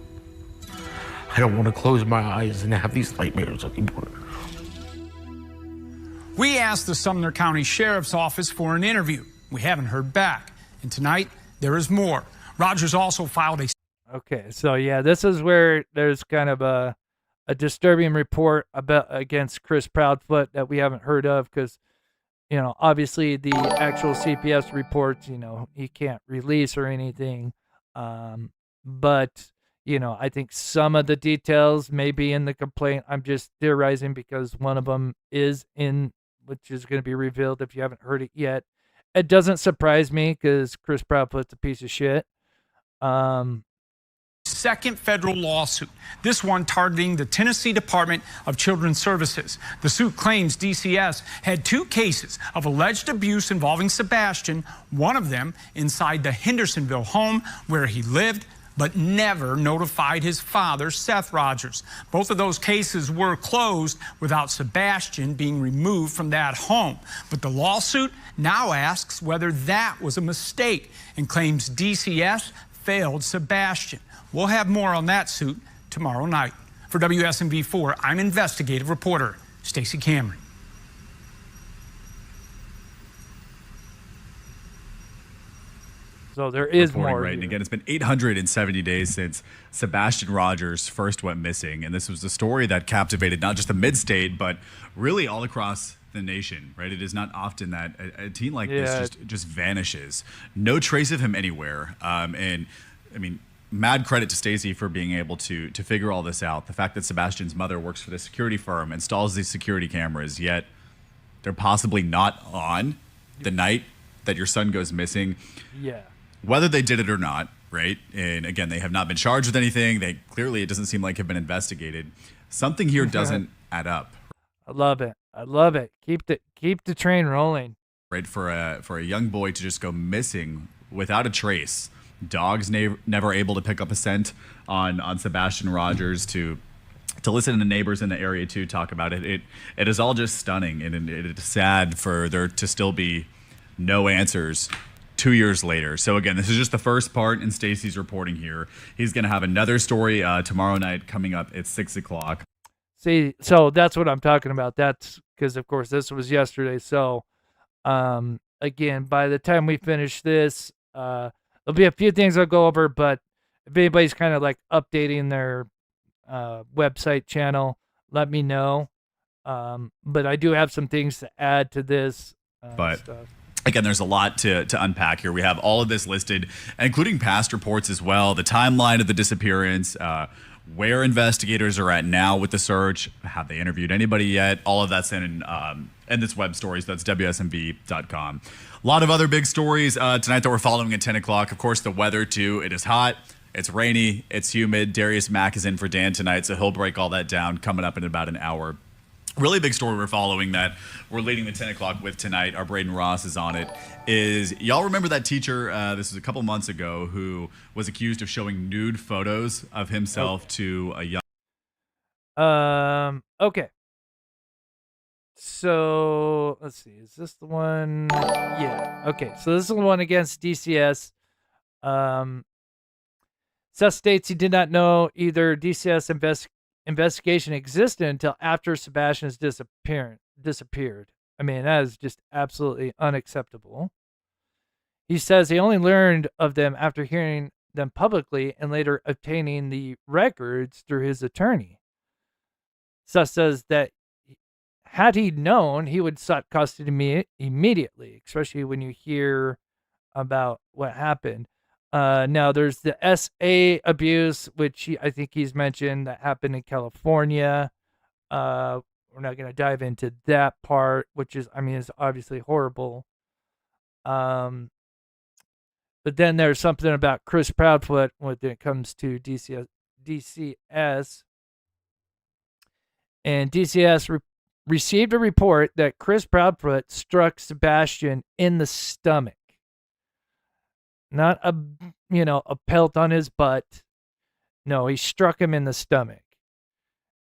I don't want to close my eyes and have these nightmares anymore.
We asked the Sumner County Sheriff's Office for an interview. We haven't heard back. And tonight, there is more. Rogers also filed a...
Okay, so yeah, this is where there's kind of a disturbing report against Chris Proudfoot that we haven't heard of because, you know, obviously the actual CPS reports, you know, he can't release or anything. But, you know, I think some of the details may be in the complaint. I'm just theorizing because one of them is in, which is going to be revealed if you haven't heard it yet. It doesn't surprise me because Chris Proudfoot's a piece of shit.
Second federal lawsuit, this one targeting the Tennessee Department of Children's Services. The suit claims DCS had 2 cases of alleged abuse involving Sebastian, one of them inside the Hendersonville home where he lived, but never notified his father, Seth Rogers. Both of those cases were closed without Sebastian being removed from that home. But the lawsuit now asks whether that was a mistake and claims DCS failed Sebastian. We'll have more on that suit tomorrow night. For WSMV4, I'm investigative reporter Stacey Cameron.
So there is
Reporting
more.
Right, and again, it's been 870 days since Sebastian Rogers first went missing, and this was the story that captivated not just the mid-state, but really all across the nation. Right, it is not often that a teen like this just vanishes, no trace of him anywhere. And I mean, mad credit to Stacey for being able to figure all this out. The fact that Sebastian's mother works for the security firm, installs these security cameras, yet they're possibly not on the night that your son goes missing.
Yeah.
Whether they did it or not, right? And again, they have not been charged with anything. They clearly, it doesn't seem like have been investigated. Something here doesn't add up.
I love it. I love it. Keep the train rolling.
Right, for a young boy to just go missing without a trace. Dogs never able to pick up a scent on Sebastian Rogers. To listen to neighbors in the area too talk about it. It is all just stunning, and it is sad for there to still be no answers 2 years later. So again, this is just the first part in Stacey's reporting here. He's going to have another story tomorrow night coming up at 6 o'clock.
See, so that's what I'm talking about. That's because, of course, this was yesterday. So, again, by the time we finish this, there'll be a few things I'll go over, but if anybody's kind of like updating their website channel, let me know. But I do have some things to add to this stuff.
Again, there's a lot to unpack here. We have all of this listed, including past reports as well, the timeline of the disappearance, where investigators are at now with the search, have they interviewed anybody yet? All of that's in this web stories. That's WSMV.com. A lot of other big stories tonight that we're following at 10 o'clock. Of course, the weather, too. It is hot. It's rainy. It's humid. Darius Mack is in for Dan tonight, so he'll break all that down coming up in about an hour. Really big story we're following that we're leading the 10 o'clock with tonight. Our Braden Ross is on it. Y'all remember that teacher, this was a couple months ago, who was accused of showing nude photos of himself to a young...
Okay. So, let's see. Is this the one? Yeah. Okay. So this is the one against DCS. Seth states he did not know either DCS investigation existed until after Sebastian's disappeared. I mean, that is just absolutely unacceptable. He says he only learned of them after hearing them publicly and later obtaining the records through his attorney. Seth says that had he known, he would sought custody immediately, especially when you hear about what happened. Now, there's the SA abuse, which I think he's mentioned that happened in California. We're not going to dive into that part, which is, I mean, is obviously horrible. But then there's something about Chris Proudfoot when it comes to DCS. And DCS received a report that Chris Proudfoot struck Sebastian in the stomach. Not a pelt on his butt. No, he struck him in the stomach.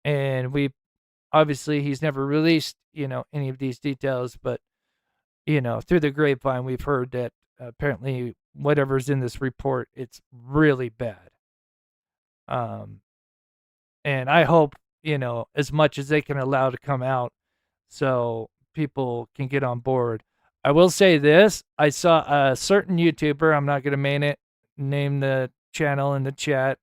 And obviously he's never released, any of these details, but through the grapevine we've heard that apparently whatever's in this report, it's really bad. And I hope, as much as they can allow to come out so people can get on board. I will say this, I saw a certain YouTuber, I'm not going to name the channel in the chat.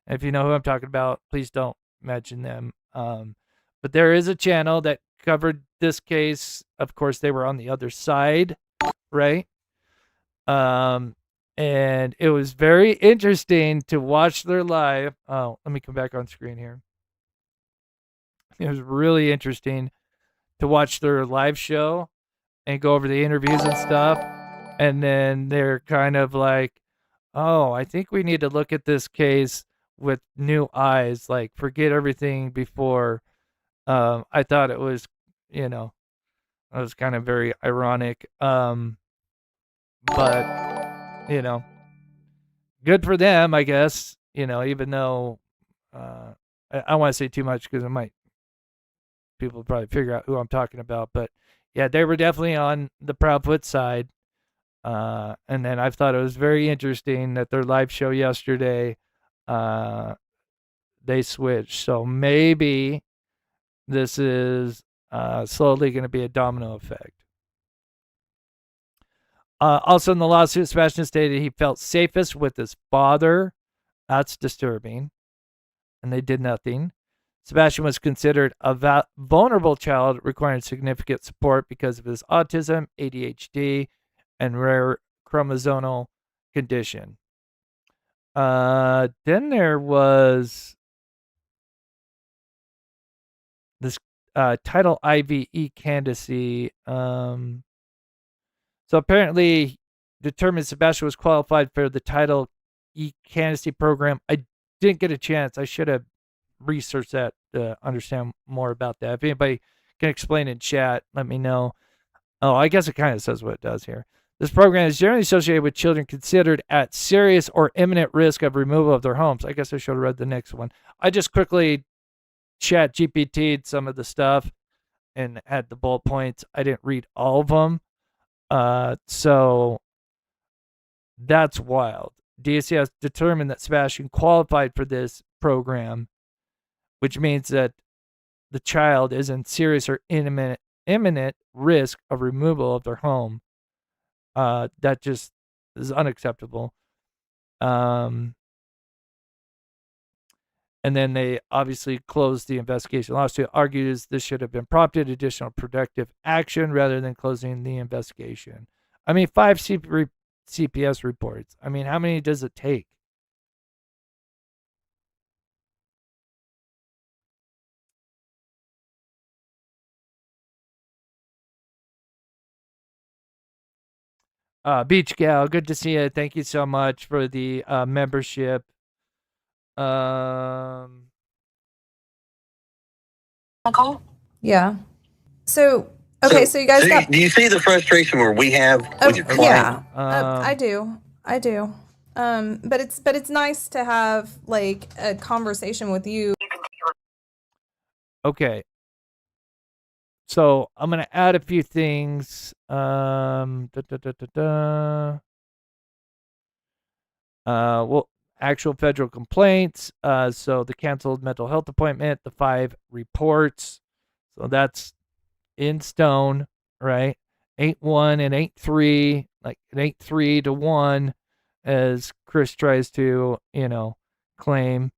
If you know who I'm talking about, please don't mention them. But there is a channel that covered this case. Of course, they were on the other side, right? And it was very interesting to watch their live. Oh, let me come back on screen here. It was really interesting to watch their live show and go over the interviews and stuff. And then they're kind of like, oh, I think we need to look at this case with new eyes. Like, forget everything before. I thought it was, it was kind of very ironic. But, good for them, I guess, even though I want to say too much because people probably figure out who I'm talking about. But yeah, they were definitely on the Proudfoot side. And then I thought it was very interesting that their live show yesterday, they switched. So maybe this is slowly going to be a domino effect. Also in the lawsuit, Sebastian stated he felt safest with his father. That's disturbing. And they did nothing. Sebastian was considered a vulnerable child requiring significant support because of his autism, ADHD, and rare chromosomal condition. Then there was this Title IVE candidacy. So apparently determined Sebastian was qualified for the Title E candidacy program. I didn't get a chance. I should have researched that to understand more about that. If anybody can explain in chat, let me know. Oh, I guess it kind of says what it does here. This program is generally associated with children considered at serious or imminent risk of removal of their homes. I guess I should have read the next one. I just quickly chat GPT'd some of the stuff and had the bullet points. I didn't read all of them. So that's wild. DCS determined that Sebastian qualified for this program, which means that the child is in serious or imminent risk of removal of their home. That just is unacceptable. And then they obviously closed the investigation. Lawsuit argues this should have been prompted additional protective action rather than closing the investigation. I mean, 5 CPS reports. I mean, how many does it take? Beach Gal, good to see you. Thank you so much for the membership.
Nicole?
Yeah. So, okay, so you guys got...
Do you see the frustration where we have with your client?
Yeah, I do. But it's nice to have like a conversation with you.
Okay. So I'm gonna add a few things. Well, actual federal complaints. So the canceled mental health appointment, the 5 reports. So that's in stone, right? 8-1 and 8-3, like an 8-3 to 1, as Chris tries to, claim.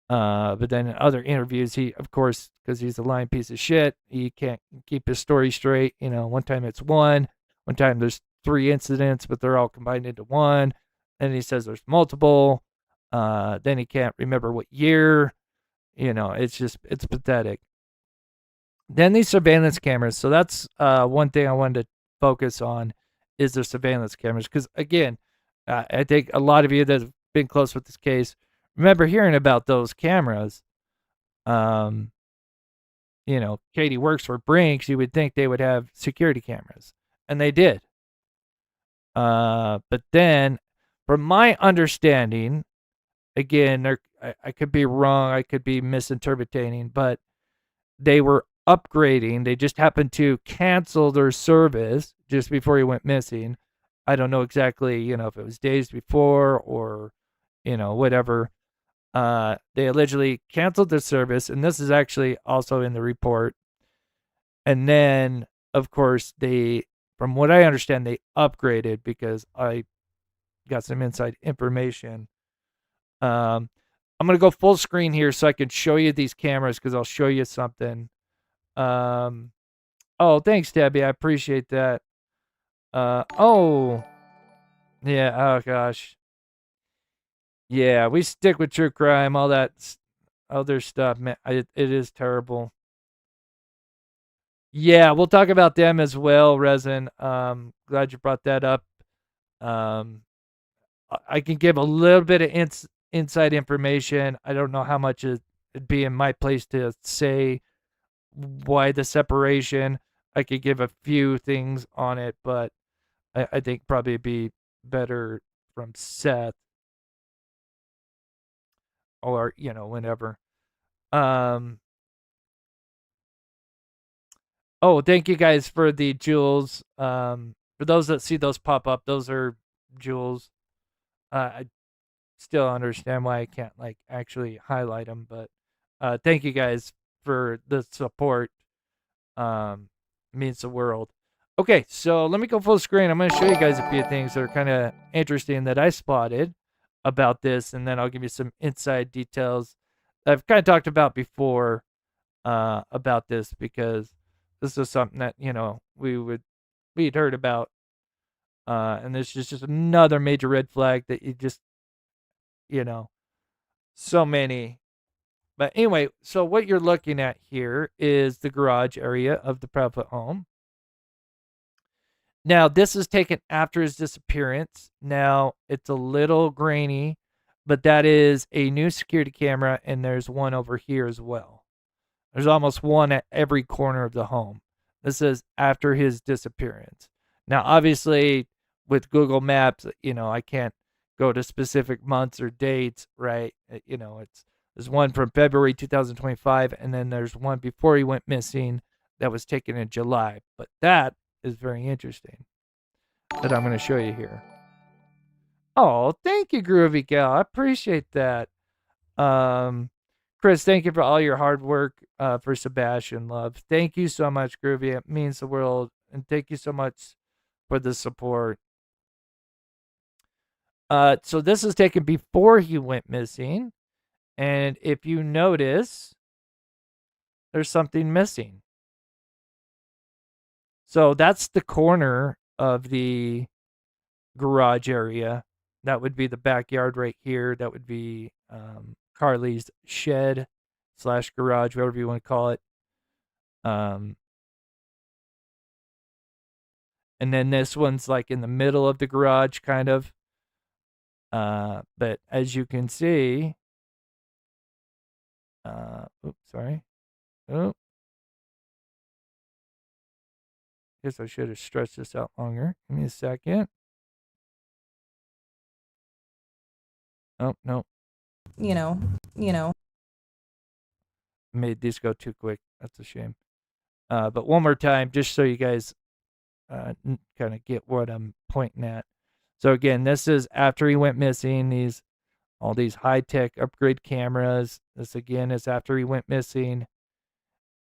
But then in other interviews, he, of course, because he's a lying piece of shit, he can't keep his story straight. One time it's 1, one time there's 3 incidents, but they're all combined into 1. Then he says there's multiple. Then he can't remember what year. It's pathetic. Then these surveillance cameras. So that's one thing I wanted to focus on is the surveillance cameras. Because again, I think a lot of you that have been close with this case remember hearing about those cameras. You know, Katie works for Brinks. You would think they would have security cameras, and they did. But then, from my understanding, again, I could be wrong. I could be misinterpreting, but they were upgrading. They just happened to cancel their service just before he went missing. I don't know exactly, you know, if it was days before or, you know, whatever. They allegedly canceled their service, and this is actually also in the report. And then, of course, from what I understand, they upgraded because I got some inside information. I'm going to go full screen here so I can show you these cameras because I'll show you something. Oh, thanks, Debbie. I appreciate that. Oh, yeah. Oh, gosh. Yeah, we stick with true crime, all that other stuff, man. It is terrible. Yeah, we'll talk about them as well, Resin. Glad you brought that up. I can give a little bit of inside information. I don't know how much it'd be in my place to say why the separation. I could give a few things on it, but I think probably it'd be better from Seth or, you know, whenever. Oh, thank you guys for the jewels. For those that see those pop up, those are jewels. I still understand why I can't like actually highlight them, but thank you guys for the support. Means the world. Okay, so let me go full screen. I'm going to show you guys a few things that are kind of interesting that I spotted about this, and then I'll give you some inside details that I've kind of talked about before about this because this is something that, you know, we'd heard about, and this is just another major red flag that you just, you know, so many. But anyway, so what you're looking at here is the garage area of the Proudfoot home. Now, this is taken after his disappearance. Now, it's a little grainy, but that is a new security camera, and there's one over here as well. There's almost one at every corner of the home. This is after his disappearance. Now, obviously, with Google Maps, you know, I can't go to specific months or dates, right? You know, there's one from February 2025, and then there's one before he went missing that was taken in July. But that is very interesting that I'm going to show you here. Oh, thank you, Groovy Gal. I appreciate that. Chris, thank you for all your hard work for Sebastian, love. Thank you so much, Groovy. It means the world. And thank you so much for the support. So this is taken before he went missing. And if you notice, there's something missing. So that's the corner of the garage area. That would be the backyard right here. That would be Carly's shed / garage, whatever you want to call it. And then this one's like in the middle of the garage, kind of. But as you can see, oops, sorry. Oh, guess I should have stretched this out longer. Give me a second. Oh, no.
You know.
Made these go too quick. That's a shame. But one more time, just so you guys kind of get what I'm pointing at. So again, this is after he went missing. All these high-tech upgrade cameras. This again is after he went missing.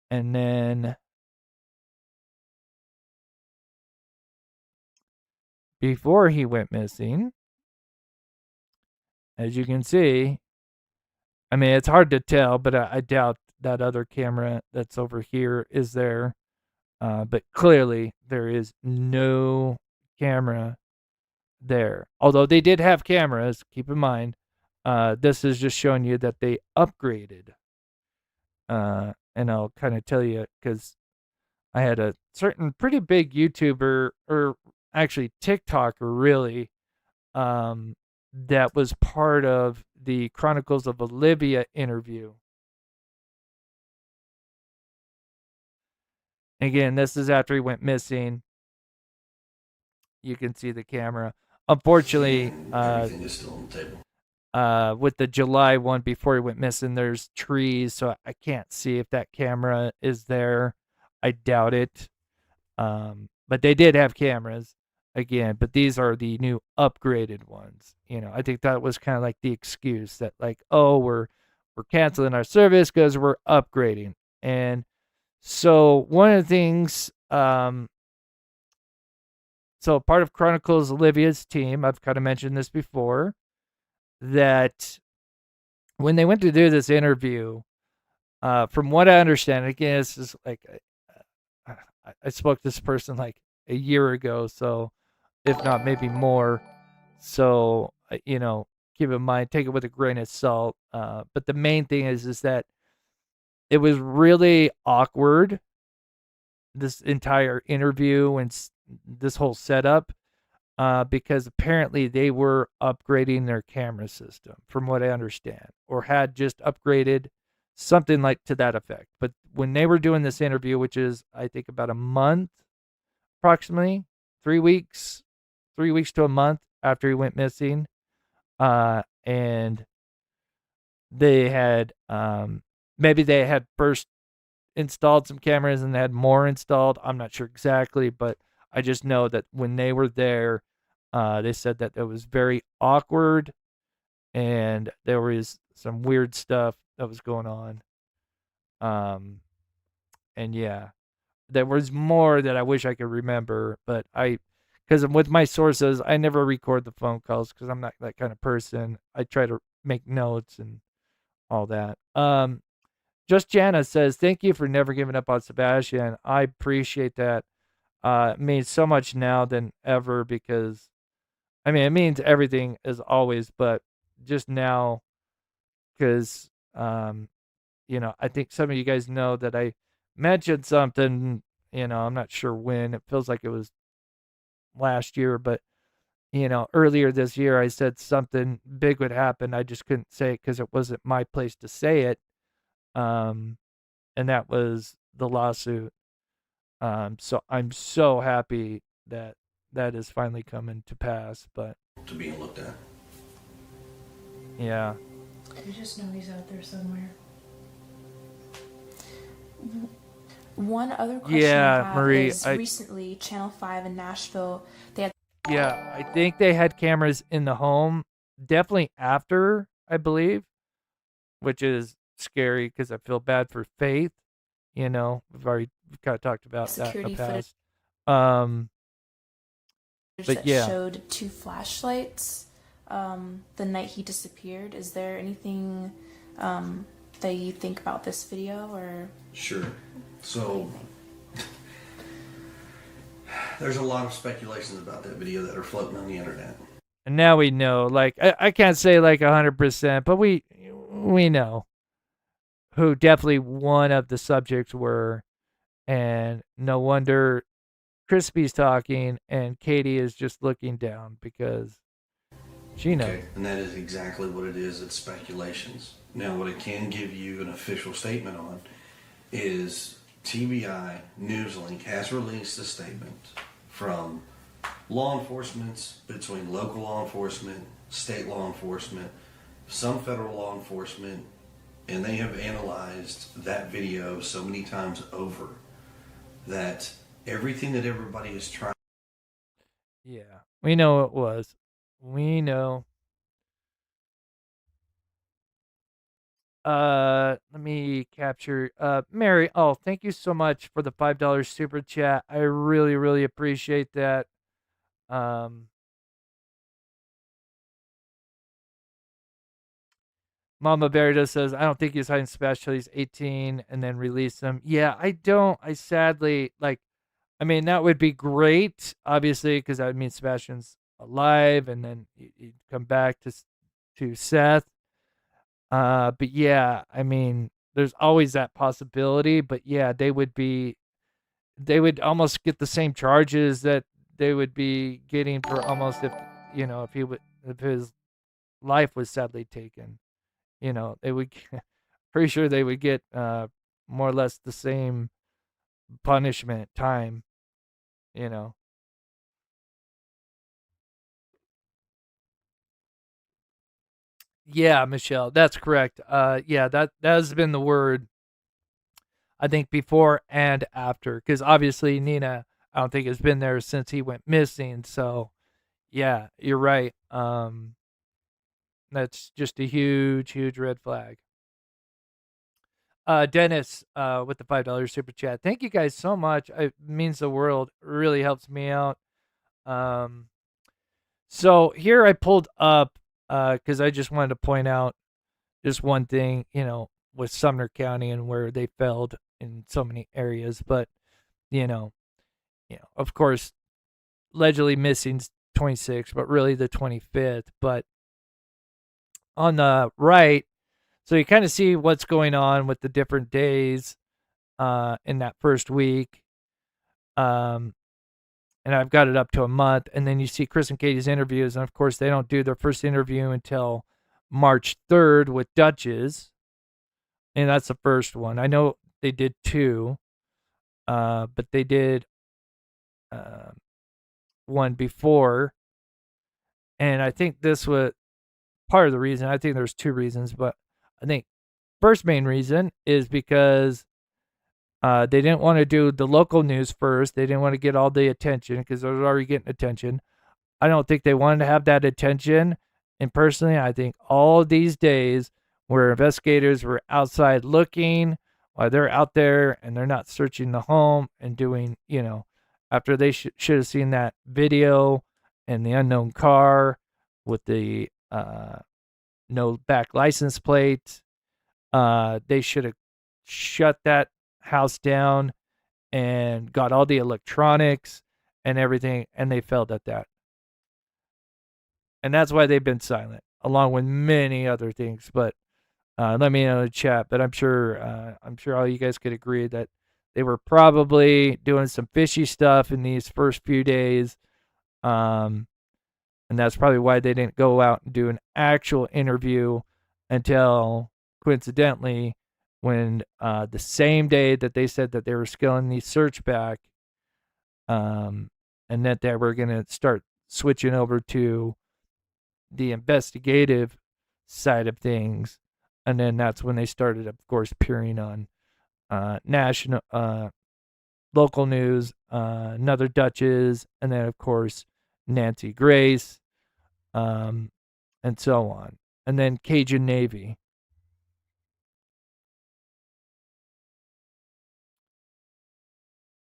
And then before he went missing, as you can see, I mean, it's hard to tell, but I doubt that other camera that's over here is there. But clearly, there is no camera there. Although they did have cameras, keep in mind. This is just showing you that they upgraded and I'll kind of tell you because I had a certain pretty big YouTuber, or actually TikToker, really, that was part of the Chronicles of Olivia interview. Again, this is after he went missing. You can see the camera. Unfortunately,
everything is still on the table.
With the July one before he went missing, there's trees, so I can't see if that camera is there. I doubt it. But they did have cameras again, but these are the new upgraded ones. I think that was kind of like the excuse that, like, oh, we're canceling our service because we're upgrading. And so one of the things, so part of Chronicles Olivia's team, I've kind of mentioned this before, that when they went to do this interview, from what I understand, again, this is like, I spoke to this person like a year ago, so if not, maybe more. So, keep in mind, take it with a grain of salt. But the main thing is that it was really awkward, this entire interview and this whole setup, because apparently they were upgrading their camera system, from what I understand, or had just upgraded, something like to that effect. But when they were doing this interview, which is, I think, about a month, approximately 3 weeks to a month after he went missing, and they had, maybe they had first installed some cameras and they had more installed. I'm not sure exactly, but I just know that when they were there, they said that it was very awkward and there was some weird stuff that was going on. And yeah, there was more that I wish I could remember, but because with my sources, I never record the phone calls because I'm not that kind of person. I try to make notes and all that. Just Jana says, thank you for never giving up on Sebastian. I appreciate that. It means so much now than ever because, I mean, it means everything as always, but just now because, I think some of you guys know that I mentioned something, I'm not sure when. It feels like it was last year, but, earlier this year I said something big would happen. I just couldn't say it because it wasn't my place to say it. And that was the lawsuit. So I'm so happy that that is finally coming to pass, but
To being looked at.
yeah.
We just know he's out there somewhere. One other question
Yeah,
I have
Marie,
is recently Channel 5 in Nashville, they had
Yeah, I think they had cameras in the home, definitely after, I believe, which is scary because I feel bad for Faith. We've kind of talked about that in
security
the
footage
past. But
that
yeah,
showed 2 flashlights the night he disappeared. Is there anything that you think about this video, or?
Sure. So, there's a lot of speculations about that video that are floating on the internet.
and now we know. Like I can't say like 100%, but we know who definitely one of the subjects were, and no wonder Crispy's talking and Katie is just looking down because she knows.
Okay, and that is exactly what it is. It's speculations. Now, what I can give you an official statement on is TBI Newslink has released a statement from law enforcement, between local law enforcement, state law enforcement, some federal law enforcement, and they have analyzed that video so many times over that everything that everybody is trying.
Yeah, we know it was. We know. Let me capture Mary. Oh, thank you so much for the $5 super chat. I really, really appreciate that. Mama Verita says, I don't think he's hiding Sebastian. He's 18 and then release him. Yeah, I don't. I sadly, I mean, that would be great, obviously, because that would mean Sebastian's alive and then he'd come back to Seth. But yeah, I mean, there's always that possibility, but yeah, they would almost get the same charges that they would be getting for almost if his life was sadly taken. They would pretty sure they would get more or less the same punishment time, you know. Yeah, Michelle, that's correct. Yeah, that has been the word, I think, before and after, because obviously Nina, I don't think has been there since he went missing. So, yeah, you're right. That's just a huge, huge red flag. Dennis, with the $5 super chat. Thank you guys so much. It means the world. It really helps me out. So here I pulled up, because I just wanted to point out just one thing, with Sumner County and where they failed in so many areas. But, of course, allegedly missing 26, but really the 25th. But on the right, so you kind of see what's going on with the different days in that first week. And I've got it up to a month. And then you see Chris and Katie's interviews. And, of course, they don't do their first interview until March 3rd with Duchess. And that's the first one. I know they did 2, but they did one before. And I think this was part of the reason. I think there's 2 reasons, but I think first main reason is because they didn't want to do the local news first. They didn't want to get all the attention because they were already getting attention. I don't think they wanted to have that attention. And personally, I think all these days where investigators were outside looking while they're out there and they're not searching the home and doing, after they should have seen that video and the unknown car with the no back license plate, they should have shut that house down and got all the electronics and everything, and they failed at that. And that's why they've been silent, along with many other things. But let me know in the chat. But I'm sure all you guys could agree that they were probably doing some fishy stuff in these first few days, and that's probably why they didn't go out and do an actual interview until, coincidentally, when the same day that they said that they were scaling the search back, and that they were going to start switching over to the investigative side of things. And then that's when they started, of course, peering on national, local news, another Duchess, and then, of course, Nancy Grace, and so on. And then Cajun Navy.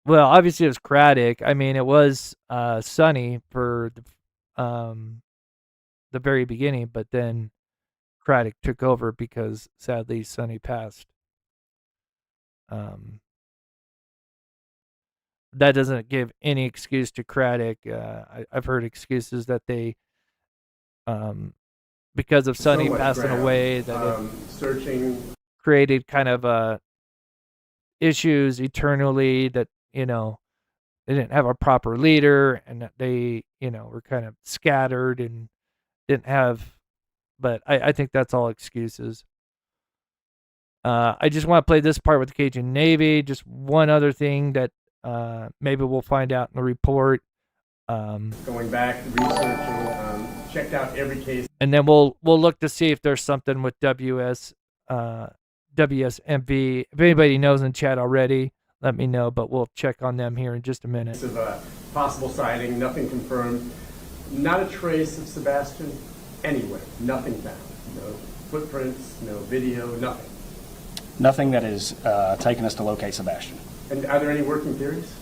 Well, obviously it was Craddock. I mean, it was Sonny for the very beginning, but then Craddock took over because sadly Sonny passed. That doesn't give any excuse to Craddock. I've heard excuses that they, because of Sonny passing away, that it created kind of issues eternally, that they didn't have a proper leader, and that they were kind of scattered and didn't have. But I think that's all excuses. I just want to play this part with the Cajun Navy. Just one other thing that maybe we'll find out in the report.
Going back, researching, checked out every case.
And then we'll look to see if there's something with WSMV. If anybody knows in chat already, let me know, but we'll check on them here in just a minute.
Of a possible sighting, nothing confirmed. Not a trace of Sebastian anywhere. Nothing found. No footprints, no video, nothing.
Nothing that has taken us to locate Sebastian.
And are there any working theories?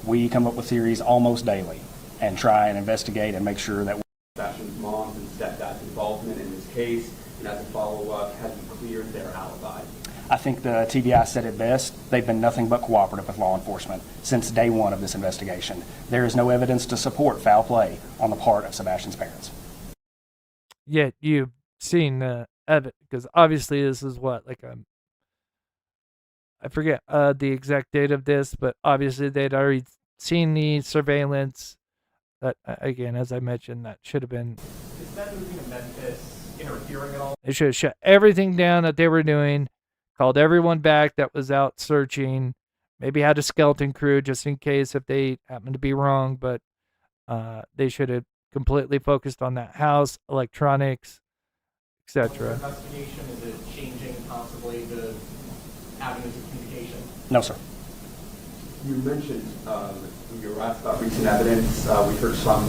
We come up with theories almost daily and try and investigate and make sure that
Sebastian's mom and stepdad's involvement in this case, and as a follow-up, have you cleared their alibi?
I think the TBI said it best. They've been nothing but cooperative with law enforcement since day one of this investigation. There is no evidence to support foul play on the part of Sebastian's parents.
Yet you've seen the evidence, because obviously this is what, like a I forget the exact date of this, but obviously they'd already seen the surveillance. That again, as I mentioned, that should have been.
Is that moving to Memphis interfering at all?
They should have shut everything down that they were doing, called everyone back that was out searching, maybe had a skeleton crew just in case if they happened to be wrong, but they should have completely focused on that house, electronics, etc.
Investigation, is it changing possibly the avenues of communication?
No, sir.
You mentioned when you were asked about recent evidence, we heard some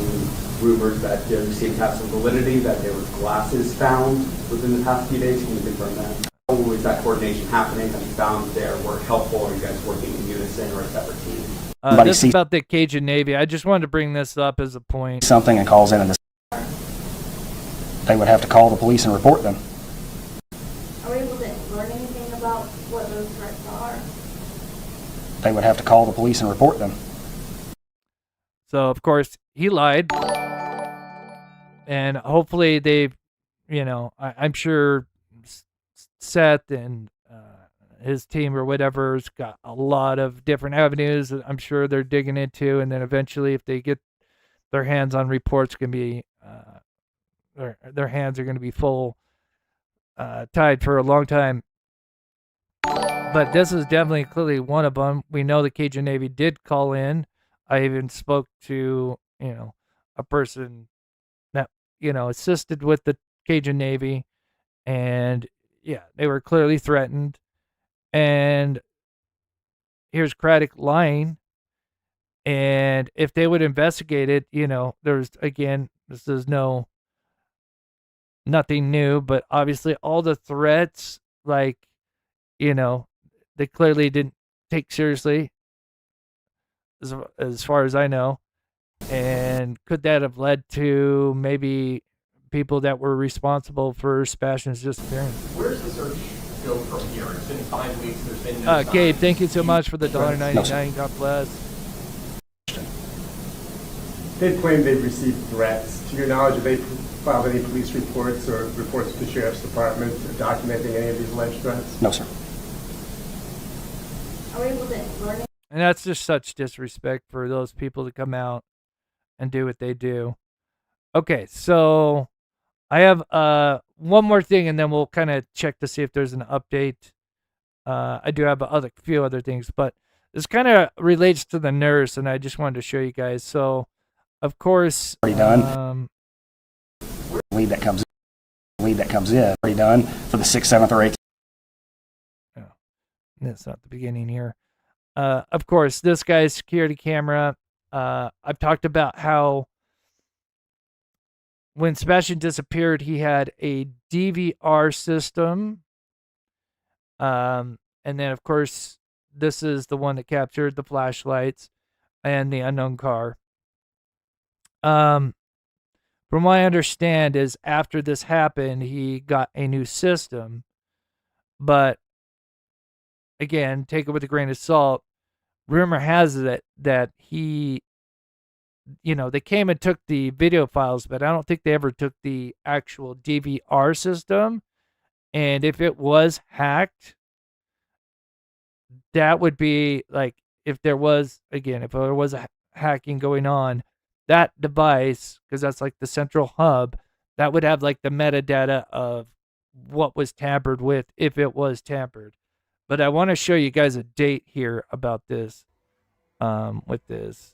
rumors that there seemed to have some validity, that there was glasses found within the past few days. Can you confirm that? How is that coordination happening? Have you found their work helpful? Are you guys working in unison or a separate team?
This is about the Cajun Navy. I just wanted to bring this up as a point.
Something and calls in and they would have to call the police and report them.
Are we able to learn anything about what those threats are?
They would have to call the police and report them.
So, of course, he lied. And hopefully they've, I'm sure Seth and his team or whatever's got a lot of different avenues that I'm sure they're digging into. And then eventually, if they get their hands on reports, going to be, their hands are going to be full, tied for a long time. But this is definitely clearly one of them. We know the Cajun Navy did call in. I even spoke to, a person that, assisted with the Cajun Navy. And yeah, they were clearly threatened. And here's Craddock lying. And if they would investigate it, there's, again, this is nothing new, but obviously all the threats, like, they clearly didn't take seriously, as far as I know. And could that have led to maybe people that were responsible for Sebastian's disappearance?
Where's the search go from here? It's been 5 weeks. There's been no
Gabe,
signs.
thank you so much for the $1.99. God bless.
They've claimed they've received threats. To your knowledge, have they filed any police reports or reports to the Sheriff's Department documenting any of these alleged threats?
No, sir.
Are we able to learn?
And that's just such disrespect for those people to come out and do what they do. Okay, so I have one more thing, and then we'll kind of check to see if there's an update. I do have a few other things, but this kind of relates to the nurse, and I just wanted to show you guys. So, of course,
already done. Lead that comes in. Already done for the 6th, 7th, or 8th.
Oh, that's not the beginning here. Of course, this guy's security camera. I've talked about how when Sebastian disappeared, he had a DVR system. And then, of course, this is the one that captured the flashlights and the unknown car. From what I understand is after this happened, he got a new system. But again, take it with a grain of salt. Rumor has it that he, they came and took the video files, but I don't think they ever took the actual DVR system. And if it was hacked, that would be like, if there was a hacking going on, that device, because that's like the central hub, that would have like the metadata of what was tampered with, if it was tampered. But I want to show you guys a date here about this, with this.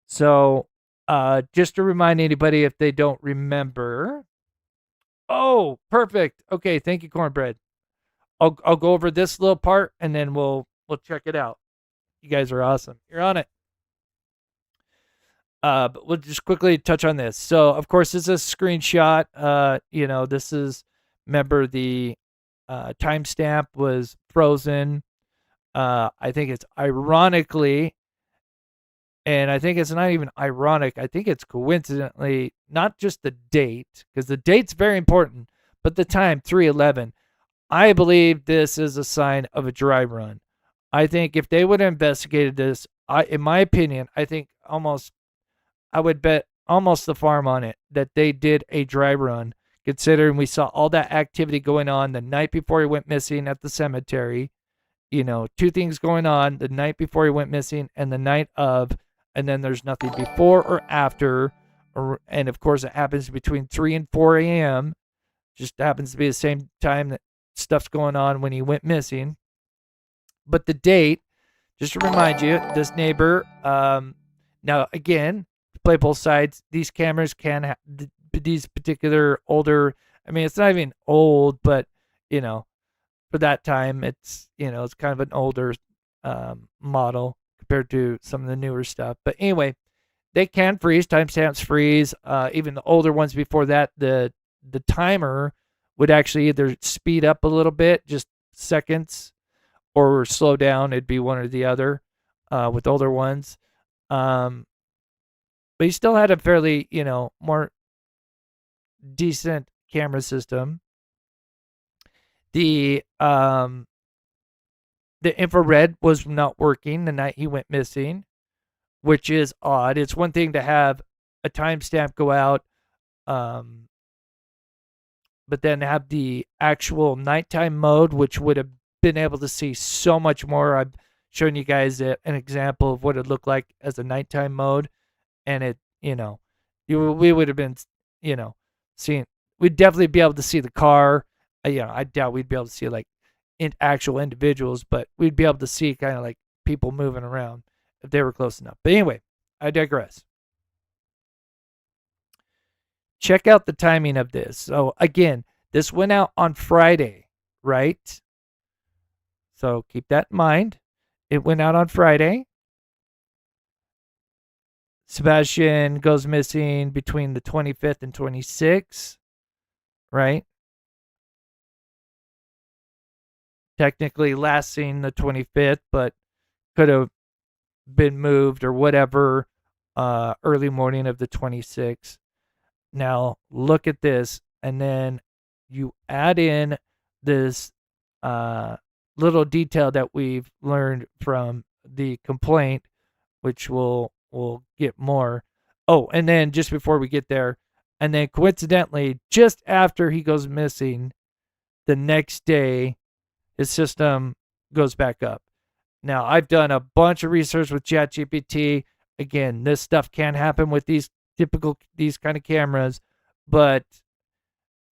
So, just to remind anybody if they don't remember. Oh, perfect. Okay, thank you, Cornbread. I'll go over this little part and then we'll check it out. You guys are awesome. You're on it. But we'll just quickly touch on this. So, of course, this is a screenshot. This is, remember the timestamp was frozen. I think it's ironically, and I think it's not even ironic. I think it's coincidentally not just the date, because the date's very important, but the time, 3/11. I believe this is a sign of a dry run. I think if they would have investigated this, in my opinion, I think I would bet almost the farm on it that they did a dry run, considering we saw all that activity going on the night before he went missing at the cemetery. You know, two things going on the night before he went missing and the night of, and then there's nothing before or after. And of course, it happens between 3 and 4 a.m. Just happens to be the same time that stuff's going on when he went missing. But the date, just to remind you, this neighbor, now again, to play both sides, these cameras can have these particular older, I mean, it's not even old, but, you know, for that time, it's, you know, it's kind of an older model compared to some of the newer stuff. But anyway, they can freeze, timestamps freeze. Even the older ones before that, the timer would actually either speed up a little bit, just seconds, or slow down. It'd be one or the other with older ones. But he still had a fairly, you know, more decent camera system. The infrared was not working the night he went missing, which is odd. It's one thing to have a timestamp go out, but then have the actual nighttime mode, which would have been able to see so much more. I've shown you guys an example of what it looked like as a nighttime mode, and it, you know, we would have been, you know, seeing. We'd definitely be able to see the car. You know, I doubt we'd be able to see like actual individuals, but we'd be able to see kind of like people moving around if they were close enough. But anyway, I digress. Check out the timing of this. So again, this went out on Friday, right? So keep that in mind. It went out on Friday. Sebastian goes missing between the 25th and 26th, right? Technically last seen the 25th, but could have been moved or whatever early morning of the 26th. Now look at this, and then you add in this little detail that we've learned from the complaint, which we'll get more. Oh, and then just before we get there, and then coincidentally, just after he goes missing, the next day, his system goes back up. Now, I've done a bunch of research with ChatGPT. Again, this stuff can happen with these kind of cameras, but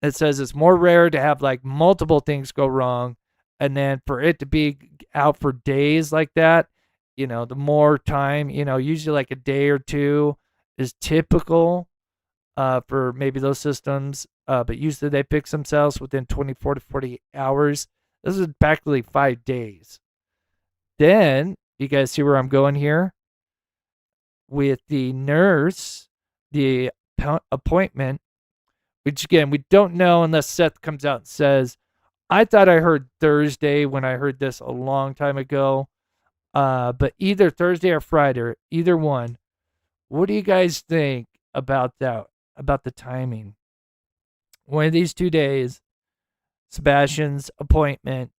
it says it's more rare to have like multiple things go wrong, and then for it to be out for days like that, you know, the more time, you know, usually like a day or two is typical for maybe those systems, but usually they fix themselves within 24 to 48 hours. This is practically 5 days. Then, you guys see where I'm going here? With the nurse, the appointment, which again, we don't know unless Seth comes out and says, I thought I heard Thursday when I heard this a long time ago. But either Thursday or Friday, either one. What do you guys think about that? About the timing? One of these 2 days, Sebastian's appointment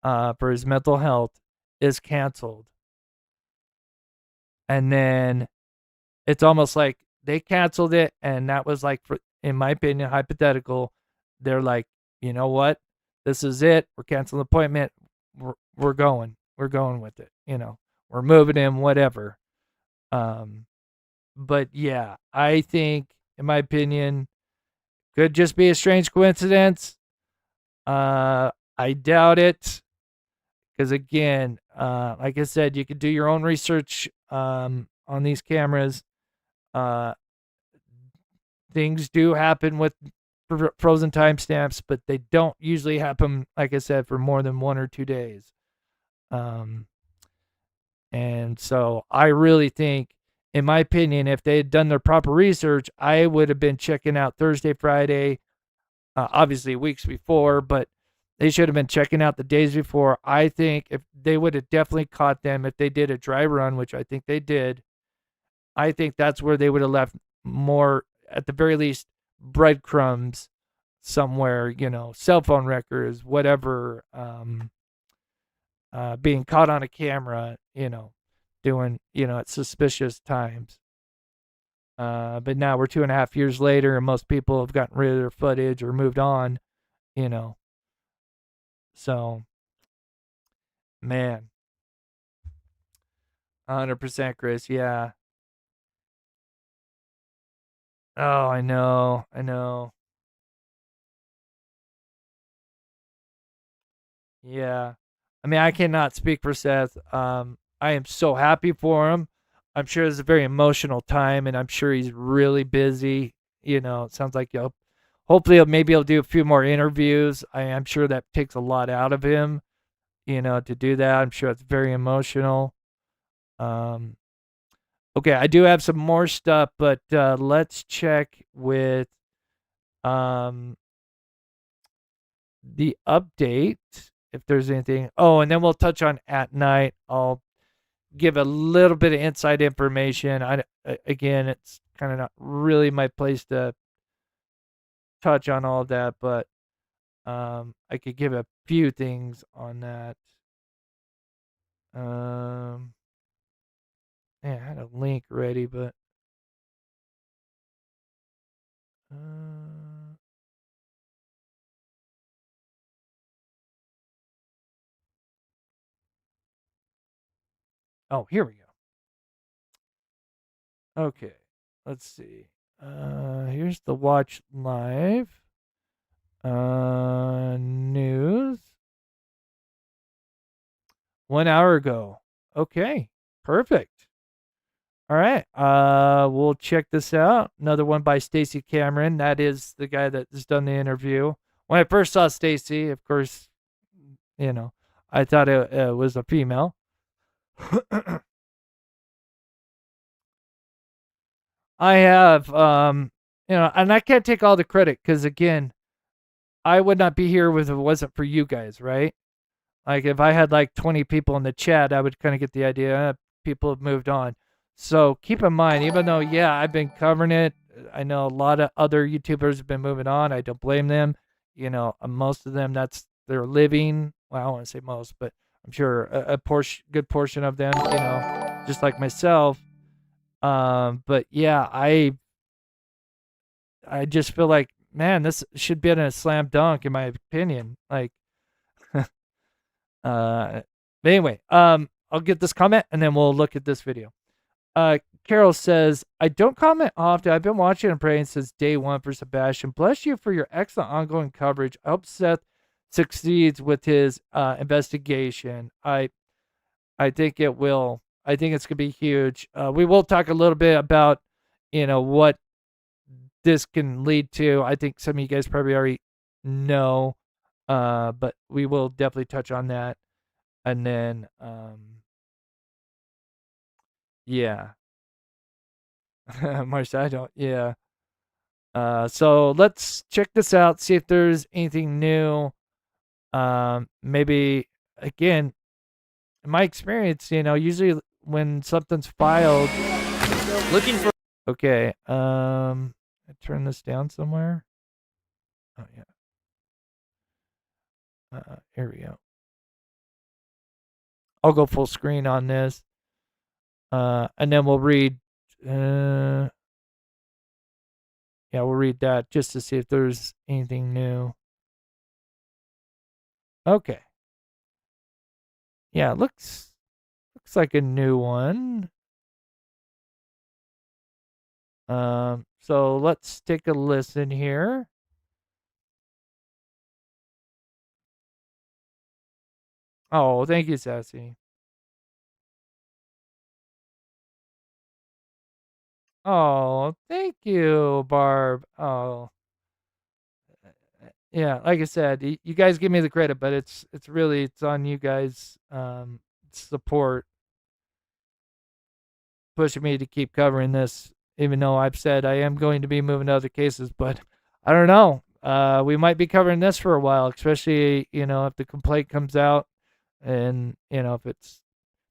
for his mental health is canceled. And then it's almost like they canceled it, and that was like, in my opinion, hypothetical. They're like, you know what? This is it. We're canceling the appointment. We're going. We're going with it. You know, we're moving him, whatever. But yeah, I think, in my opinion, could just be a strange coincidence. I doubt it. Because again, like I said, you could do your own research on these cameras. Things do happen with frozen timestamps, but they don't usually happen, like I said, for more than 1 or 2 days. And so I really think, in my opinion, if they had done their proper research, I would have been checking out Thursday, Friday, obviously weeks before, but they should have been checking out the days before. I think if they would have definitely caught them if they did a dry run, which I think they did. I think that's where they would have left more, at the very least, breadcrumbs somewhere, you know, cell phone records, whatever, being caught on a camera, you know, doing, you know, at suspicious times. But now we're 2.5 years later, and most people have gotten rid of their footage or moved on, you know. So, man, 100%, Chris. Yeah. Oh, I know. I know. Yeah. I mean, I cannot speak for Seth. I am so happy for him. I'm sure it's a very emotional time, and I'm sure he's really busy. You know, it sounds like hopefully maybe he'll do a few more interviews. I'm sure that takes a lot out of him, you know, to do that. I'm sure it's very emotional. Um, okay, I do have some more stuff, but let's check with um, the update if there's anything. Oh, and then we'll touch on at night. I'll give a little bit of inside information. Again, it's kind of not really my place to touch on all of that, but I could give a few things on that. Yeah, I had a link ready, but oh, here we go. Okay, let's see. Here's the watch live news 1 hour ago. Okay, perfect. All right. We'll check this out. Another one by Stacy Cameron. That is the guy that has done the interview. When I first saw Stacy, of course, you know, I thought it was a female. I have, you know, and I can't take all the credit because again, I would not be here if it wasn't for you guys, right? Like if I had like 20 people in the chat, I would kind of get the idea. People have moved on. So keep in mind, even though, yeah, I've been covering it, I know a lot of other YouTubers have been moving on. I don't blame them. You know, most of them, that's their living. Well, I don't want to say most, but I'm sure a good portion of them, you know, just like myself. But yeah, I just feel like, man, this should be a slam dunk in my opinion. Like, but anyway, I'll get this comment and then we'll look at this video. Carol says, I don't comment often. I've been watching and praying since day one for Sebastian. Bless you for your excellent ongoing coverage. I hope Seth succeeds with his investigation. I think it will. I think it's gonna be huge. We will talk a little bit about, you know, what this can lead to. I think some of you guys probably already know, but we will definitely touch on that. And then, yeah. Marcia, I don't, yeah. So let's check this out, see if there's anything new. Maybe, again, in my experience, you know, usually when something's filed, looking for, okay, I turn this down somewhere. Oh, yeah. Here we go. I'll go full screen on this. And then we'll read, yeah, we'll read that just to see if there's anything new. Okay. Yeah, looks like a new one. So let's take a listen here. Oh, thank you, Sassy. Oh, thank you, Barb. Oh, yeah. Like I said, you guys give me the credit, but it's really it's on you guys. Support pushing me to keep covering this, even though I've said I am going to be moving to other cases. But I don't know. We might be covering this for a while, especially, you know, if the complaint comes out, and you know, if it's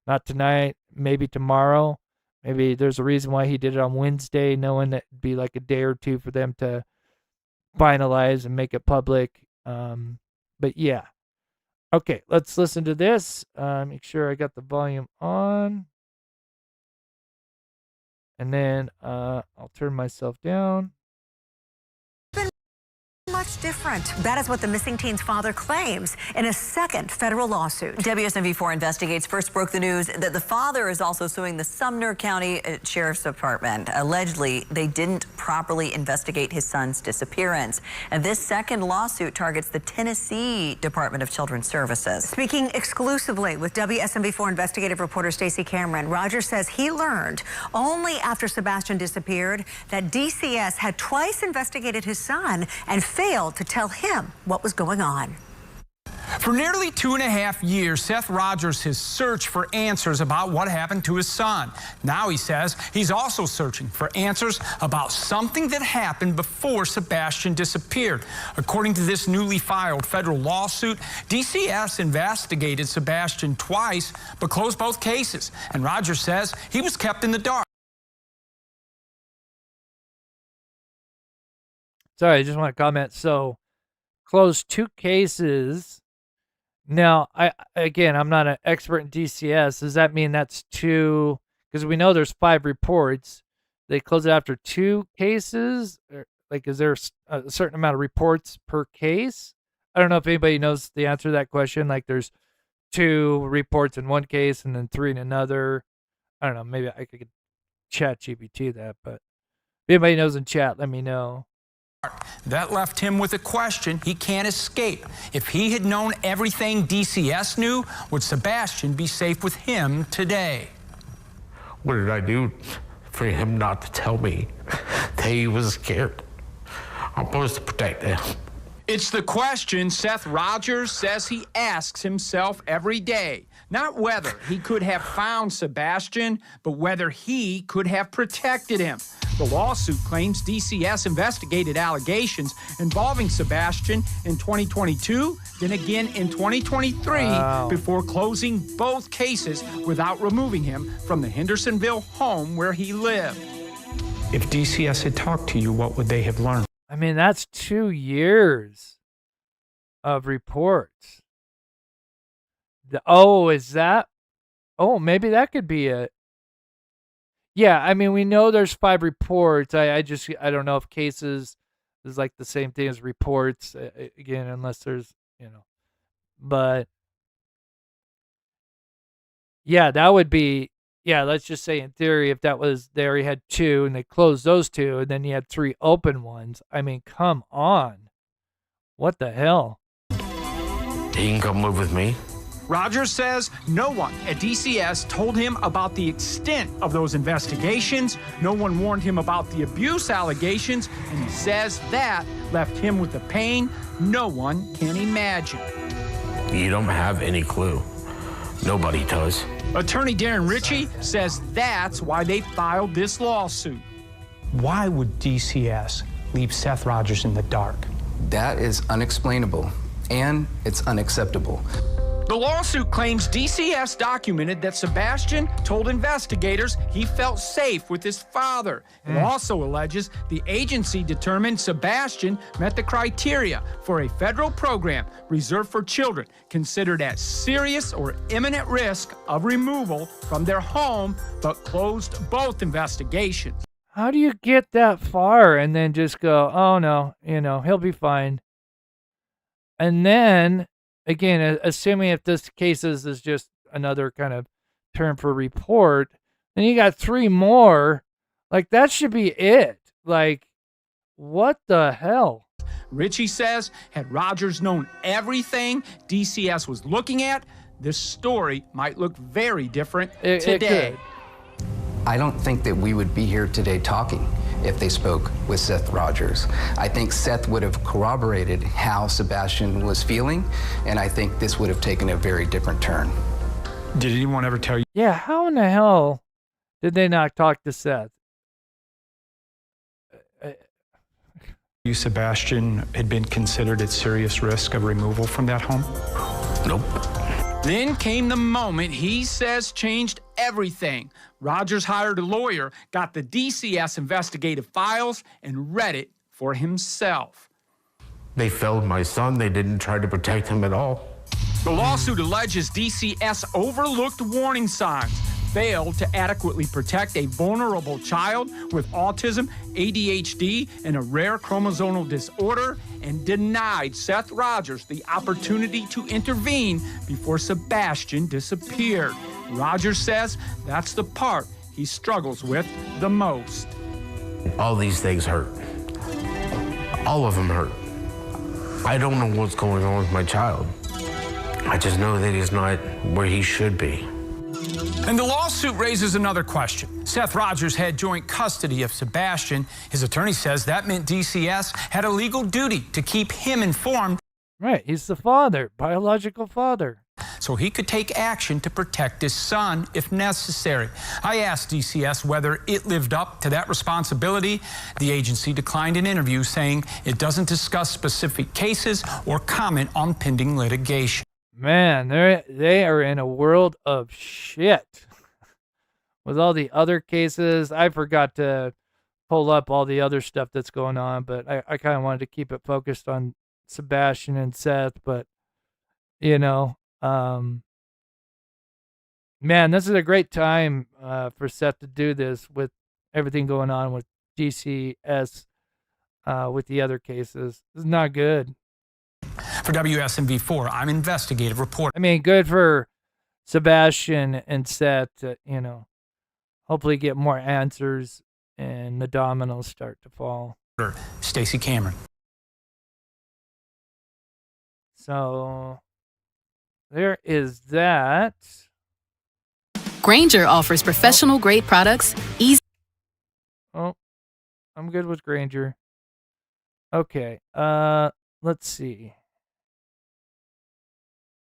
not tonight, maybe tomorrow. Maybe there's a reason why he did it on Wednesday, knowing that it'd be like a day or two for them to finalize and make it public. But yeah. Okay, let's listen to this. Make sure I got the volume on. And then I'll turn myself down.
Much different. That is what the missing teen's father claims in a second federal lawsuit. WSMV4 Investigates first broke the news that the father is also suing the Sumner County Sheriff's Department. Allegedly, they didn't properly investigate his son's disappearance. And this second lawsuit targets the Tennessee Department of Children's Services. Speaking exclusively with WSMV4 investigative reporter Stacey Cameron, Rogers says he learned only after Sebastian disappeared that DCS had twice investigated his son and failed to tell him what was going on.
For nearly 2.5 years, Seth Rogers has searched for answers about what happened to his son. Now he says he's also searching for answers about something that happened before Sebastian disappeared. According to this newly filed federal lawsuit, DCS investigated Sebastian twice but closed both cases. And Rogers says he was kept in the dark.
Sorry, I just want to comment. So, closed 2 cases. Now, I'm not an expert in DCS. Does that mean that's 2? Because we know there's 5 reports. They close it after 2 cases? Or, like, is there a certain amount of reports per case? I don't know if anybody knows the answer to that question. Like, there's 2 reports in one case and then 3 in another. I don't know. Maybe I could chat GPT that. But if anybody knows in chat, let me know.
That left him with a question he can't escape. If he had known everything DCS knew, would Sebastian be safe with him today?
What did I do for him not to tell me that he was scared? I'm supposed to protect him.
It's the question Seth Rogers says he asks himself every day. Not whether he could have found Sebastian, but whether he could have protected him. The lawsuit claims DCS investigated allegations involving Sebastian in 2022, then again in 2023, before closing both cases without removing him from the Hendersonville home where he lived.
If DCS had talked to you, what would they have learned?
I mean, that's 2 years of reports. Is that? Oh, maybe that could be it. Yeah, I mean, we know there's 5 reports. I don't know if cases is like the same thing as reports, again, unless there's, but yeah, that would be, let's just say in theory, if that was there, he had 2 and they closed those 2 and then he had 3 open ones. I mean, come on. What the hell?
He can come live with me.
Rogers says no one at DCS told him about the extent of those investigations. No one warned him about the abuse allegations, and he says that left him with the pain no one can imagine.
You don't have any clue. Nobody does.
Attorney Darren Ritchie says that's why they filed this lawsuit.
Why would DCS leave Seth Rogers in the dark?
That is unexplainable, and it's unacceptable.
The lawsuit claims DCS documented that Sebastian told investigators he felt safe with his father. It also alleges the agency determined Sebastian met the criteria for a federal program reserved for children considered at serious or imminent risk of removal from their home, but closed both investigations.
How do you get that far and then just go, oh no, he'll be fine? And then, again, assuming if this case is just another kind of term for report, then you got 3 more. Like, that should be it. Like, what the hell?
Ritchie says, had Rogers known everything DCS was looking at, this story might look very different today.
I don't think that we would be here today talking if they spoke with Seth Rogers. I think Seth would have corroborated how Sebastian was feeling, and I think this would have taken a very different turn.
Did anyone ever tell you?
Yeah, how in the hell did they not talk to Seth?
You, Sebastian, had been considered at serious risk of removal from that home?
Nope.
Then came the moment he says changed everything. Rogers hired a lawyer, got the DCS investigative files, and read it for himself.
They failed my son. They didn't try to protect him at all.
The lawsuit alleges DCS overlooked warning signs, failed to adequately protect a vulnerable child with autism, ADHD, and a rare chromosomal disorder, and denied Seth Rogers the opportunity to intervene before Sebastian disappeared. Rogers says that's the part he struggles with the most.
All these things hurt. All of them hurt. I don't know what's going on with my child. I just know that he's not where he should be.
And the lawsuit raises another question. Seth Rogers had joint custody of Sebastian. His attorney says that meant DCS had a legal duty to keep him informed.
Right, he's the father, biological father.
So he could take action to protect his son if necessary. I asked DCS whether it lived up to that responsibility. The agency declined an interview, saying it doesn't discuss specific cases or comment on pending litigation.
Man, they are in a world of shit. With all the other cases, I forgot to pull up all the other stuff that's going on, but I kind of wanted to keep it focused on Sebastian and Seth, but you know, man, this is a great time for Seth to do this with everything going on with DCS with the other cases. This is not good.
For WSMV4, I'm investigative reporter.
I mean, good for Sebastian and Seth to, you know, hopefully get more answers and the dominoes start to fall.
Stacey Cameron.
So there is that.
Grainger offers professional-grade products, easy.
Oh, I'm good with Grainger. Okay, let's see.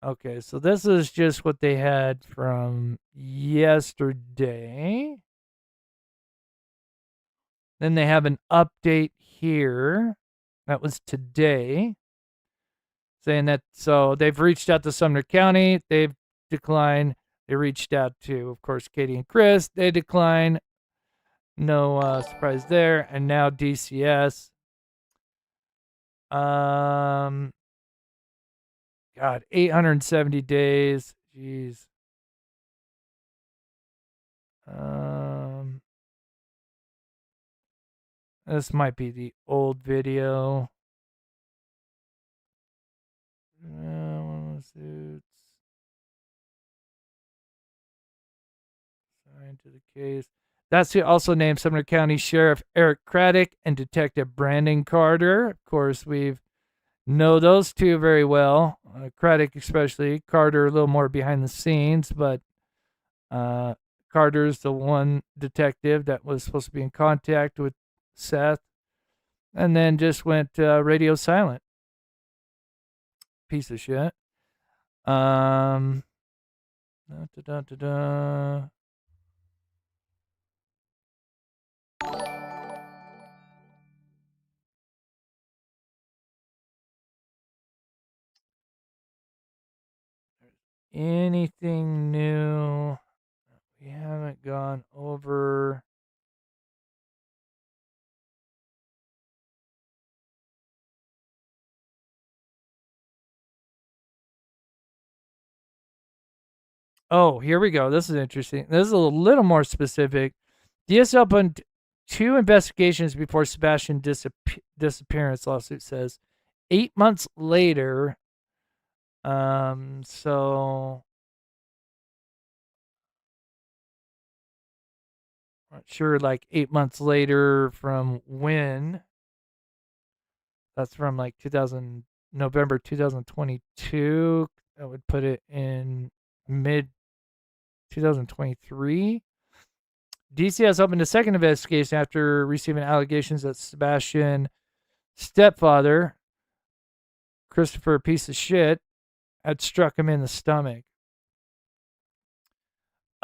Okay, so this is just what they had from yesterday. Then they have an update here. That was today. Saying that, so they've reached out to Sumner County. They've declined. They reached out to, of course, Katie and Chris. They declined. No surprise there. And now DCS. God, 870 days. Jeez. This might be the old video. Lawsuits. Signed to the case. That's who also named Sumner County Sheriff Eric Craddock and Detective Brandon Carter. Of course, we've know those two very well. Craddock especially. Carter a little more behind the scenes, but Carter's the one detective that was supposed to be in contact with Seth and then just went radio silent. Piece of shit. Anything new we haven't gone over? Oh, here we go. This is interesting. This is a little more specific. DS opened 2 investigations before Sebastian disappearance, lawsuit says. 8 months later, so not sure, like 8 months later from when. That's from like November 2022. That would put it in mid 2023. DCS opened a second investigation after receiving allegations that Sebastian stepfather, Christopher piece of shit, had struck him in the stomach.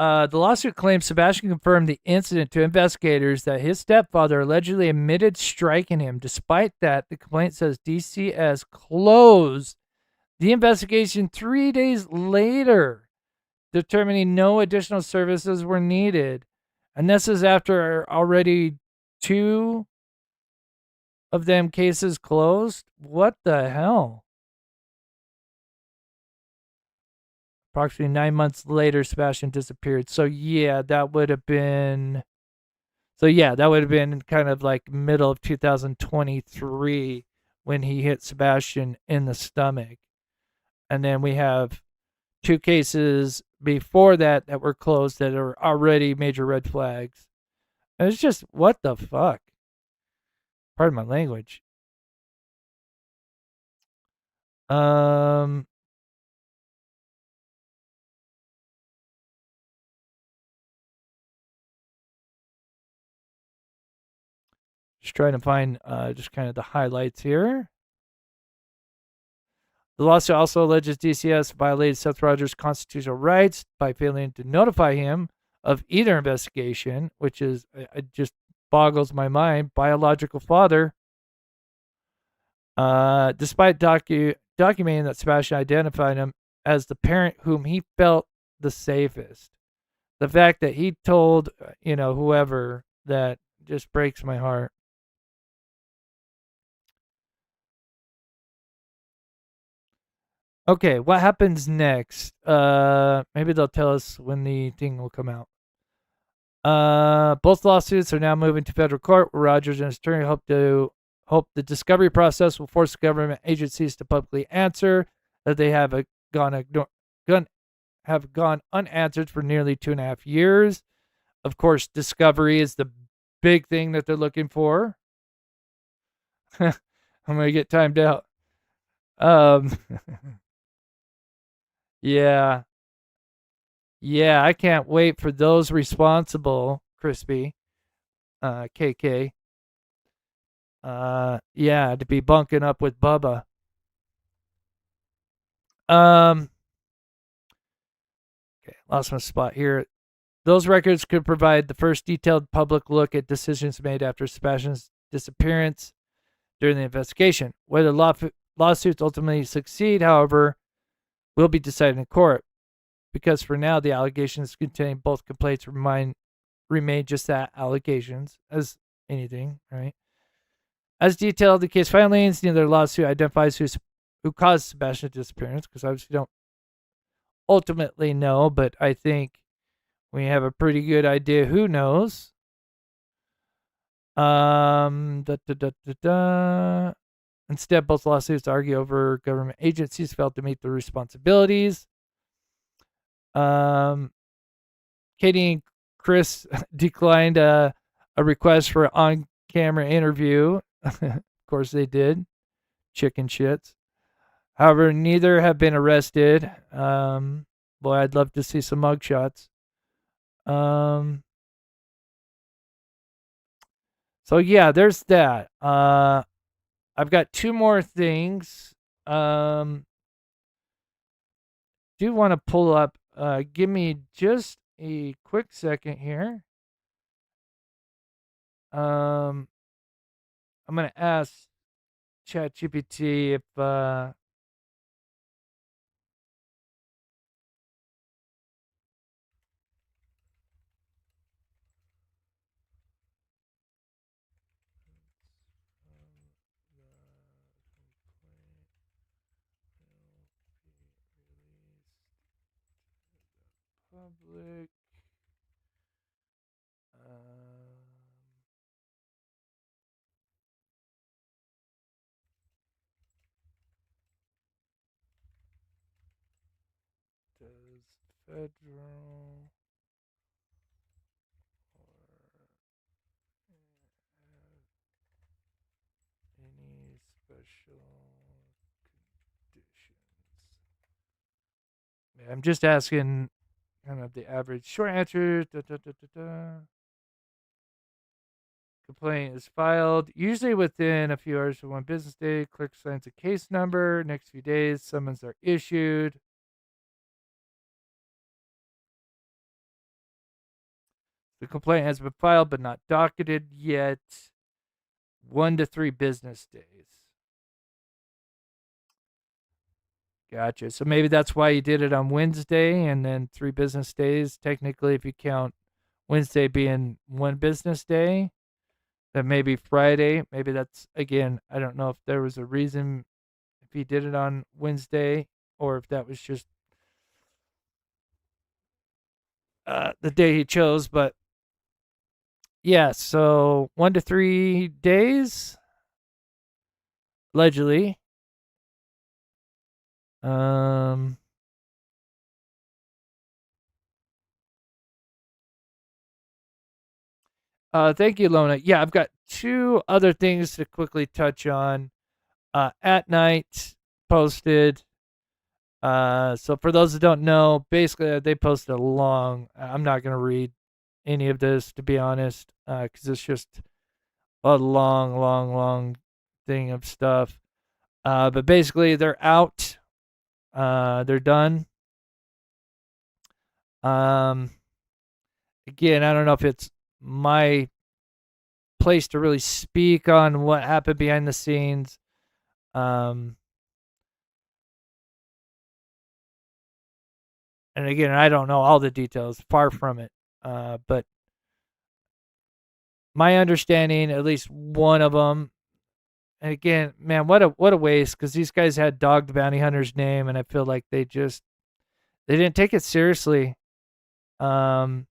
The lawsuit claims Sebastian confirmed the incident to investigators that his stepfather allegedly admitted striking him. Despite that, the complaint says DCS closed the investigation 3 days later, determining no additional services were needed. And this is after already 2 of them cases closed. What the hell? Approximately 9 months later, Sebastian disappeared. So yeah, that would have been. So yeah, that would have been kind of like middle of 2023 when he hit Sebastian in the stomach. And then we have 2 cases before that that were closed that are already major red flags. And it's just, what the fuck? Pardon my language. Just trying to find just kind of the highlights here. The lawsuit also alleges DCS violated Seth Rogers' constitutional rights by failing to notify him of either investigation, which is, it just boggles my mind, biological father. Despite documenting that Sebastian identified him as the parent whom he felt the safest. The fact that he told, whoever, that just breaks my heart. Okay, what happens next? Maybe they'll tell us when the thing will come out. Both lawsuits are now moving to federal court, where Rogers and his attorney hope the discovery process will force government agencies to publicly answer that they have gone unanswered for nearly 2.5 years. Of course, discovery is the big thing that they're looking for. I'm gonna get timed out. Yeah. Yeah, I can't wait for those responsible, Crispy, KK. Yeah, to be bunking up with Bubba. Okay, lost my spot here. Those records could provide the first detailed public look at decisions made after Sebastian's disappearance during the investigation. Whether lawsuits ultimately succeed, however, will be decided in court. Because for now, the allegations containing both complaints remain just that, allegations, as anything, right? As detailed in the case filings, neither lawsuit identifies who caused Sebastian's disappearance, because obviously don't ultimately know, but I think we have a pretty good idea who knows. Instead, both lawsuits argue over government agencies failed to meet their responsibilities. Katie and Chris declined a request for an on-camera interview. Of course they did. Chicken shits. However, neither have been arrested. Boy, I'd love to see some mugshots. So yeah, there's that. I've got 2 more things. Do want to pull up. Give me just a quick second here. I'm gonna ask ChatGPT if public. Does federal any special conditions? Yeah, I'm just asking kind of the average short answer. Complaint is filed usually within a few hours of 1 business day. Clerk signs a case number. Next few days, summons are issued. The complaint has been filed but not docketed yet. 1 to 3 business days. Gotcha. So maybe that's why you did it on Wednesday and then 3 business days. Technically, if you count Wednesday being 1 business day, then maybe Friday. Maybe that's, again, I don't know if there was a reason if he did it on Wednesday or if that was just the day he chose, but yeah, so 1 to 3 days, allegedly. Thank you, Lona. Yeah, I've got 2 other things to quickly touch on. At Night posted. So for those that don't know, basically they posted a long. I'm not gonna read any of this, to be honest, because it's just a long, long, long thing of stuff. But basically they're out. They're done. Um, Again, I don't know if it's my place to really speak on what happened behind the scenes. And again, I don't know all the details, far from it. But my understanding, at least one of them, and again, man, what a waste, because these guys had Dog the Bounty Hunter's name, and I feel like they didn't take it seriously. And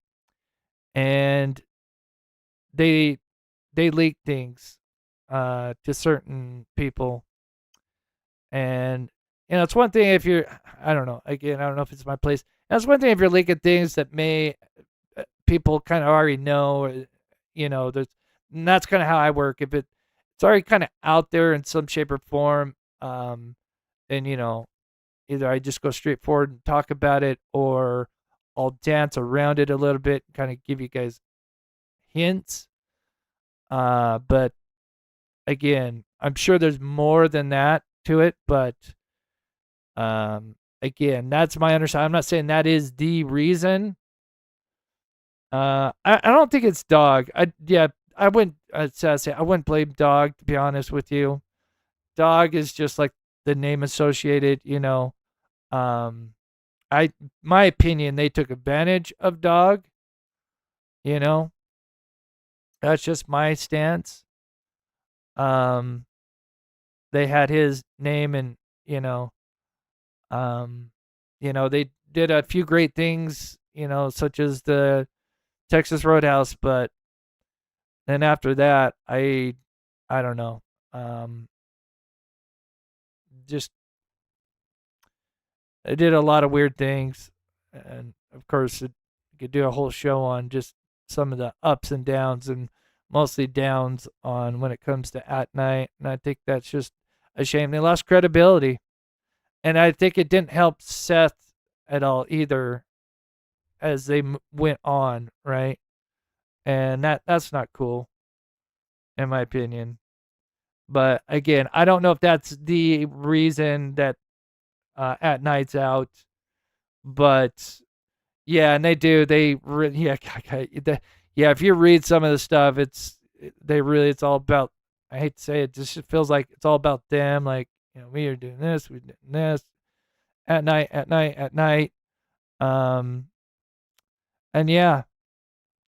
they leaked things to certain people. And it's one thing if you're, I don't know, again, I don't know if it's my place. That's one thing if you're leaking things that may people kind of already know, there's, and that's kind of how I work. If it's already kind of out there in some shape or form, then either I just go straight forward and talk about it, or I'll dance around it a little bit, kind of give you guys hints. But again, I'm sure there's more than that to it, but again, that's my understanding. I'm not saying that is the reason. I don't think it's Dog. I wouldn't say I wouldn't blame Dog, to be honest with you. Dog is just like the name associated, my opinion, they took advantage of Dog, That's just my stance. They had his name, and they did a few great things, such as the Texas Roadhouse, but then after that, I don't know. Just they did a lot of weird things, and of course, you could do a whole show on just some of the ups and downs, and mostly downs on when it comes to At Night, and I think that's just a shame. They lost credibility, and I think it didn't help Seth at all either as they went on, right? And that's not cool, in my opinion. But again, I don't know if that's the reason that At Night's out, but yeah, and yeah. If you read some of the stuff, it's all about. I hate to say it, just feels like it's all about them. Like, we are doing this, we're doing this, at night, at night, at night. And yeah,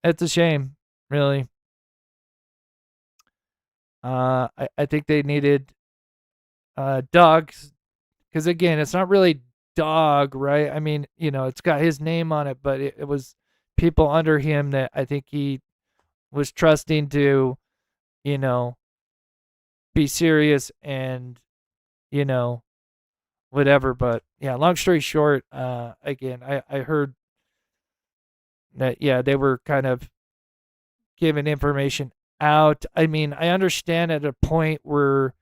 it's a shame, really. I think they needed Dogs, because again, it's not really Dog, right? I mean, it's got his name on it, but it was people under him that I think he was trusting to, be serious and, whatever. But yeah, long story short, again, I heard that, yeah, they were kind of giving information out. I mean, I understand at a point where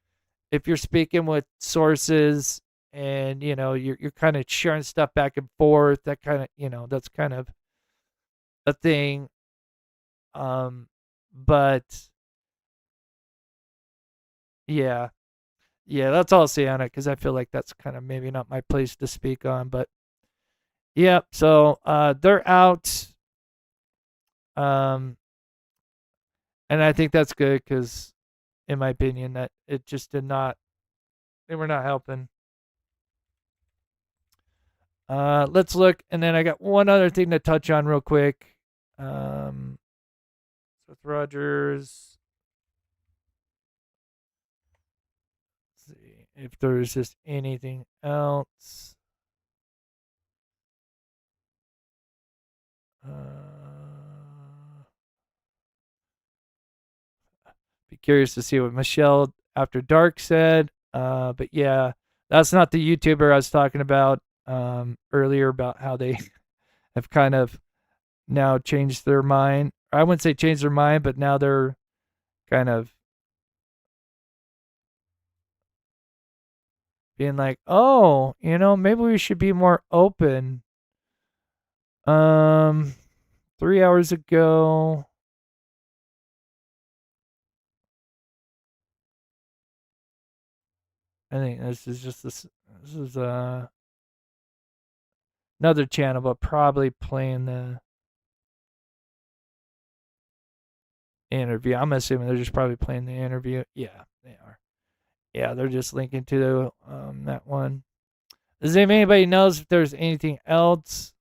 if you're speaking with sources and you're kind of sharing stuff back and forth, that kind of that's kind of a thing. But yeah, that's all I'll say on it, because I feel like that's kind of maybe not my place to speak on. But yeah, so they're out. And I think that's good, because in my opinion, that it just they were not helping. Let's look, and then I got one other thing to touch on real quick. With Rogers. Let's see if there's just anything else. Be curious to see what Michelle After Dark said. But yeah, that's not the YouTuber I was talking about earlier about how they have kind of now changed their mind. I wouldn't say changed their mind, but now they're kind of being like, oh, maybe we should be more open. 3 hours ago, I think this is another channel, but probably playing the interview. I'm assuming they're just probably playing the interview. Yeah, they are. Yeah, they're just linking to that one. Does anybody knows if there's anything else?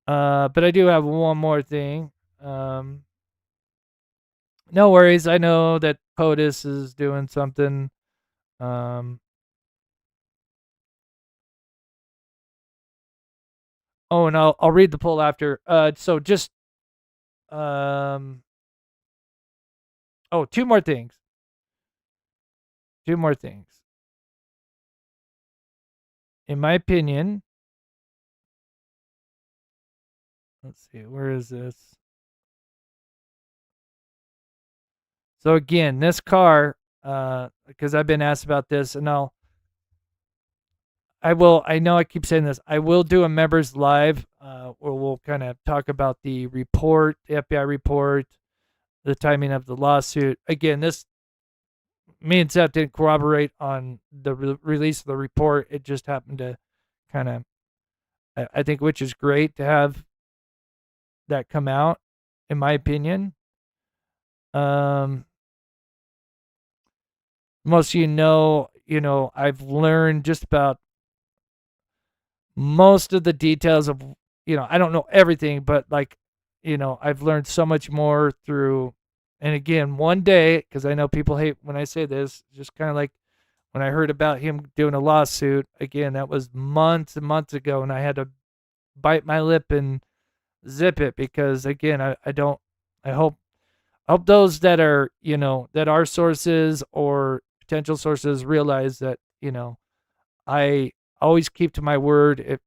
But I do have one more thing. No worries. I know that POTUS is doing something. Oh, and I'll read the poll after. So just two more things. Two more things. In my opinion, let's see, where is this? So again, this car, because I've been asked about this, and I know I keep saying this, I will do a members live where we'll kind of talk about the report, the FBI report, the timing of the lawsuit. Again, me and Seth didn't corroborate on the release of the report. It just happened to kind of, I think, which is great to have that come out, in my opinion. Most of I've learned just about most of the details of, I don't know everything, but I've learned so much more through, and again, one day, because I know people hate when I say this, just kind of like when I heard about him doing a lawsuit, again, that was months and months ago, and I had to bite my lip and zip it because, again, I hope those that are, that are sources or potential sources realize that, I always keep to my word. If,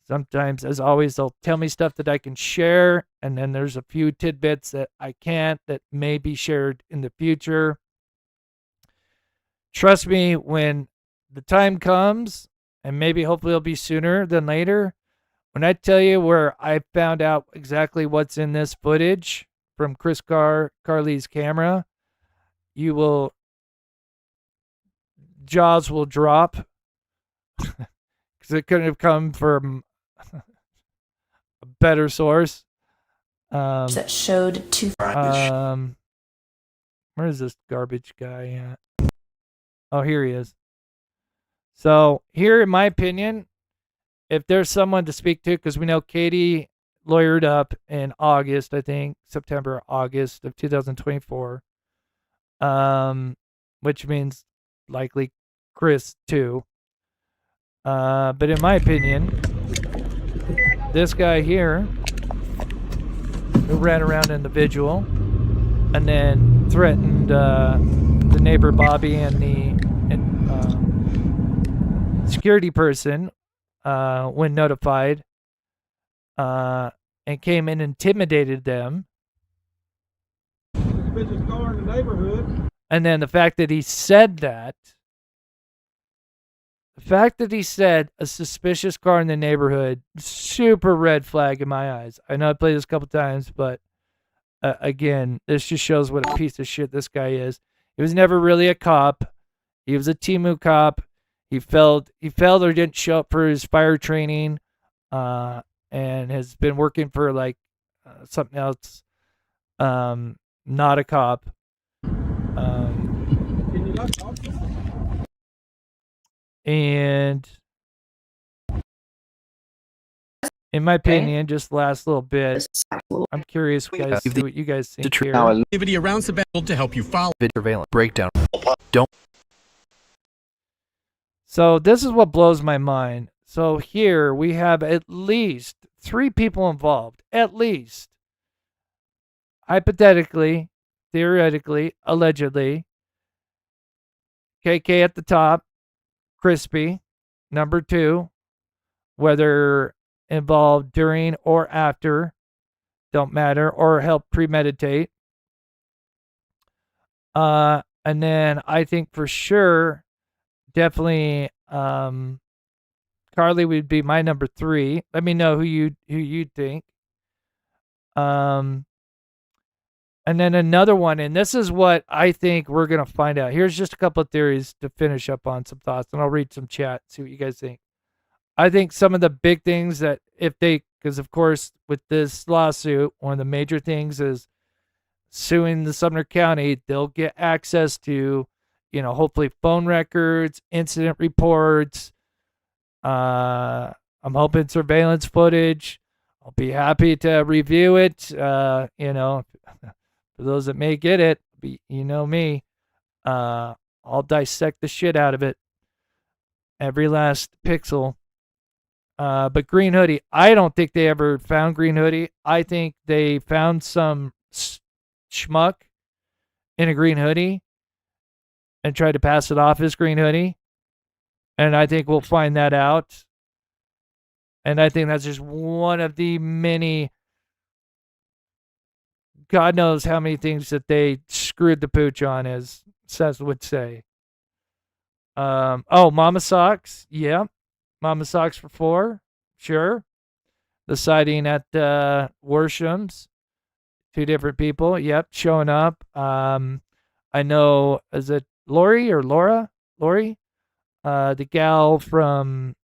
sometimes, as always, they'll tell me stuff that I can share, and then there's a few tidbits that I can't, that may be shared in the future. Trust me, when the time comes, and maybe hopefully it'll be sooner than later, when I tell you where I found out exactly what's in this footage from Chris Carley's camera, jaws will drop, because it couldn't have come from a better source.
That showed two.
Where is this garbage guy at? Oh, here he is. So here, in my opinion, if there's someone to speak to, because we know Katie lawyered up in August, I think, September, August of 2024, which means likely Chris too. But in my opinion, this guy here, who ran around individual and then threatened the neighbor Bobby and the security person when notified, and came and intimidated them. And then the fact that he said that, a suspicious car in the neighborhood, super red flag in my eyes. I know I played this a couple times, but again, this just shows what a piece of shit this guy is. He was never really a cop. He was a Timu cop. He failed or didn't show up for his fire training, and has been working for something else, not a cop. And in my opinion, just the last little bit, I'm curious, guys, what you guys think here.
Activity around Sebastian to help you follow surveillance breakdown. Don't.
So this is what blows my mind. So here we have at least 3 people involved, at least. Hypothetically, theoretically, allegedly. KK at the top, Crispy, number 2, whether involved during or after, don't matter, or help premeditate. And then I think for sure, definitely, Carly would be my number 3. Let me know who you'd think. And then another one, and this is what I think we're gonna find out. Here's just a couple of theories to finish up on some thoughts, and I'll read some chat, see what you guys think. I think some of the big things that because of course with this lawsuit, one of the major things is suing the Sumner County. They'll get access to, hopefully phone records, incident reports. I'm hoping surveillance footage. I'll be happy to review it. For those that may get it, you know me, I'll dissect the shit out of it. Every last pixel. But Green Hoodie, I don't think they ever found Green Hoodie. I think they found some schmuck in a green hoodie and tried to pass it off as Green Hoodie. And I think we'll find that out. And I think that's just one of the many, God knows how many things that they screwed the pooch on, as Seth would say. Mama Socks. Yeah. Mama Socks for 4. Sure. The sighting at Worsham's. 2 different people. Yep. Showing up. I know, is it Lori or Laura? Lori? The gal from,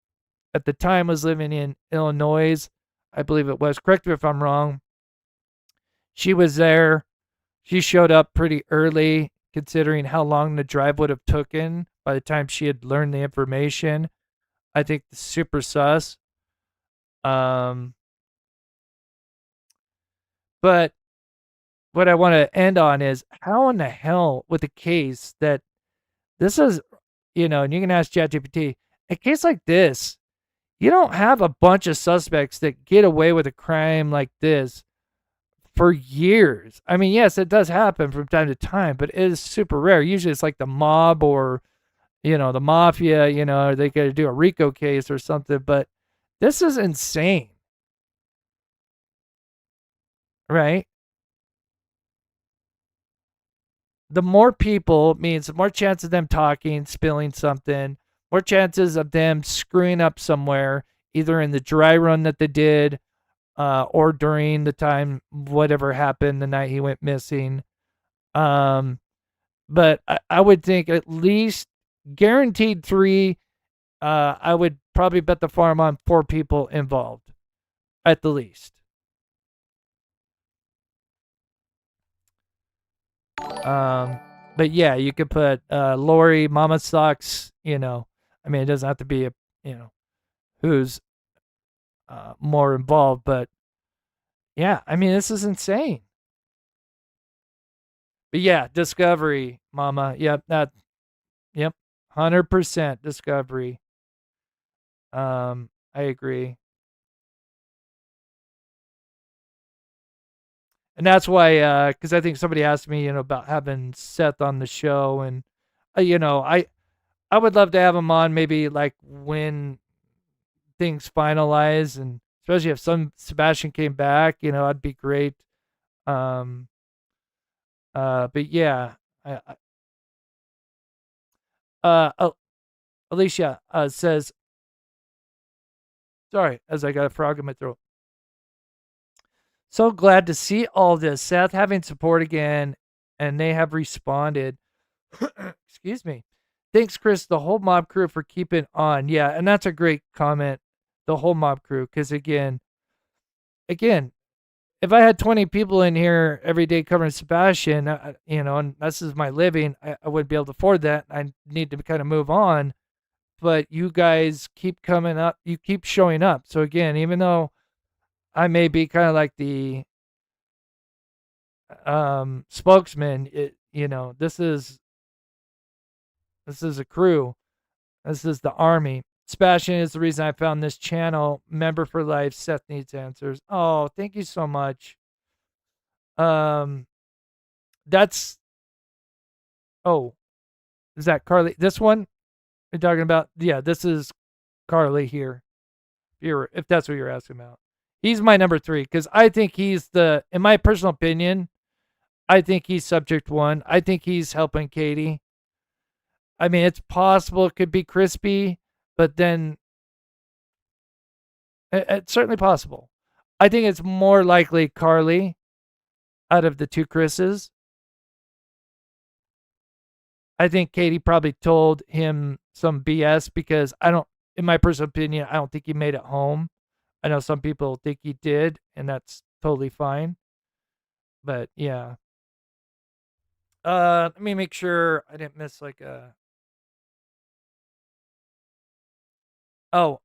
at the time, was living in Illinois. I believe it was. Correct me if I'm wrong. She was there. She showed up pretty early, considering how long the drive would have taken by the time she had learned the information. I think super sus. But what I want to end on is how in the hell with a case that this is, and you can ask ChatGPT, a case like this, you don't have a bunch of suspects that get away with a crime like this for years. I mean, yes, it does happen from time to time, but it is super rare. Usually it's like the mob or, the mafia, they got to do a RICO case or something, but this is insane. Right? The more people means the more chance of them talking, spilling something, more chances of them screwing up somewhere, either in the dry run that they did, or during the time, whatever happened the night he went missing. But I would think at least guaranteed 3. I would probably bet the farm on 4 people involved, at the least. But yeah, you could put Lori, Mama Socks. I mean, it doesn't have to be who's more involved, but yeah, I mean, this is insane. But yeah, Discovery, Mama. Yep, 100% Discovery. I agree. And that's why, because I think somebody asked me, about having Seth on the show, and I would love to have him on maybe like when things finalize, and especially if Sebastian came back, that'd be great. But yeah, Alicia says, sorry, as I got a frog in my throat. So glad to see all this, Seth, having support again, and they have responded. Excuse me. Thanks, Chris, the whole mob crew, for keeping on. Yeah, and that's a great comment, the whole mob crew, because again, if I had 20 people in here every day covering Sebastian, and this is my living, I wouldn't be able to afford that. I need to kind of move on. But you guys keep coming up. You keep showing up. So again, even though I may be kind of like the spokesman, this is a crew. This is the army. Sebastian is the reason I found this channel. Member for life. Seth needs answers. Oh, thank you so much. That's. Oh, is that Carly? This one you're talking about? Yeah, this is Carly here. If that's what you're asking about, he's my number 3 because I think he's in my personal opinion, I think he's subject 1. I think he's helping Katie. I mean, it's possible it could be Crispy, but then it's certainly possible. I think it's more likely Carly out of the 2 Chris's. I think Katie probably told him some BS because in my personal opinion, I don't think he made it home. I know some people think he did, and that's totally fine. But yeah. Let me make sure I didn't miss like a. Oh,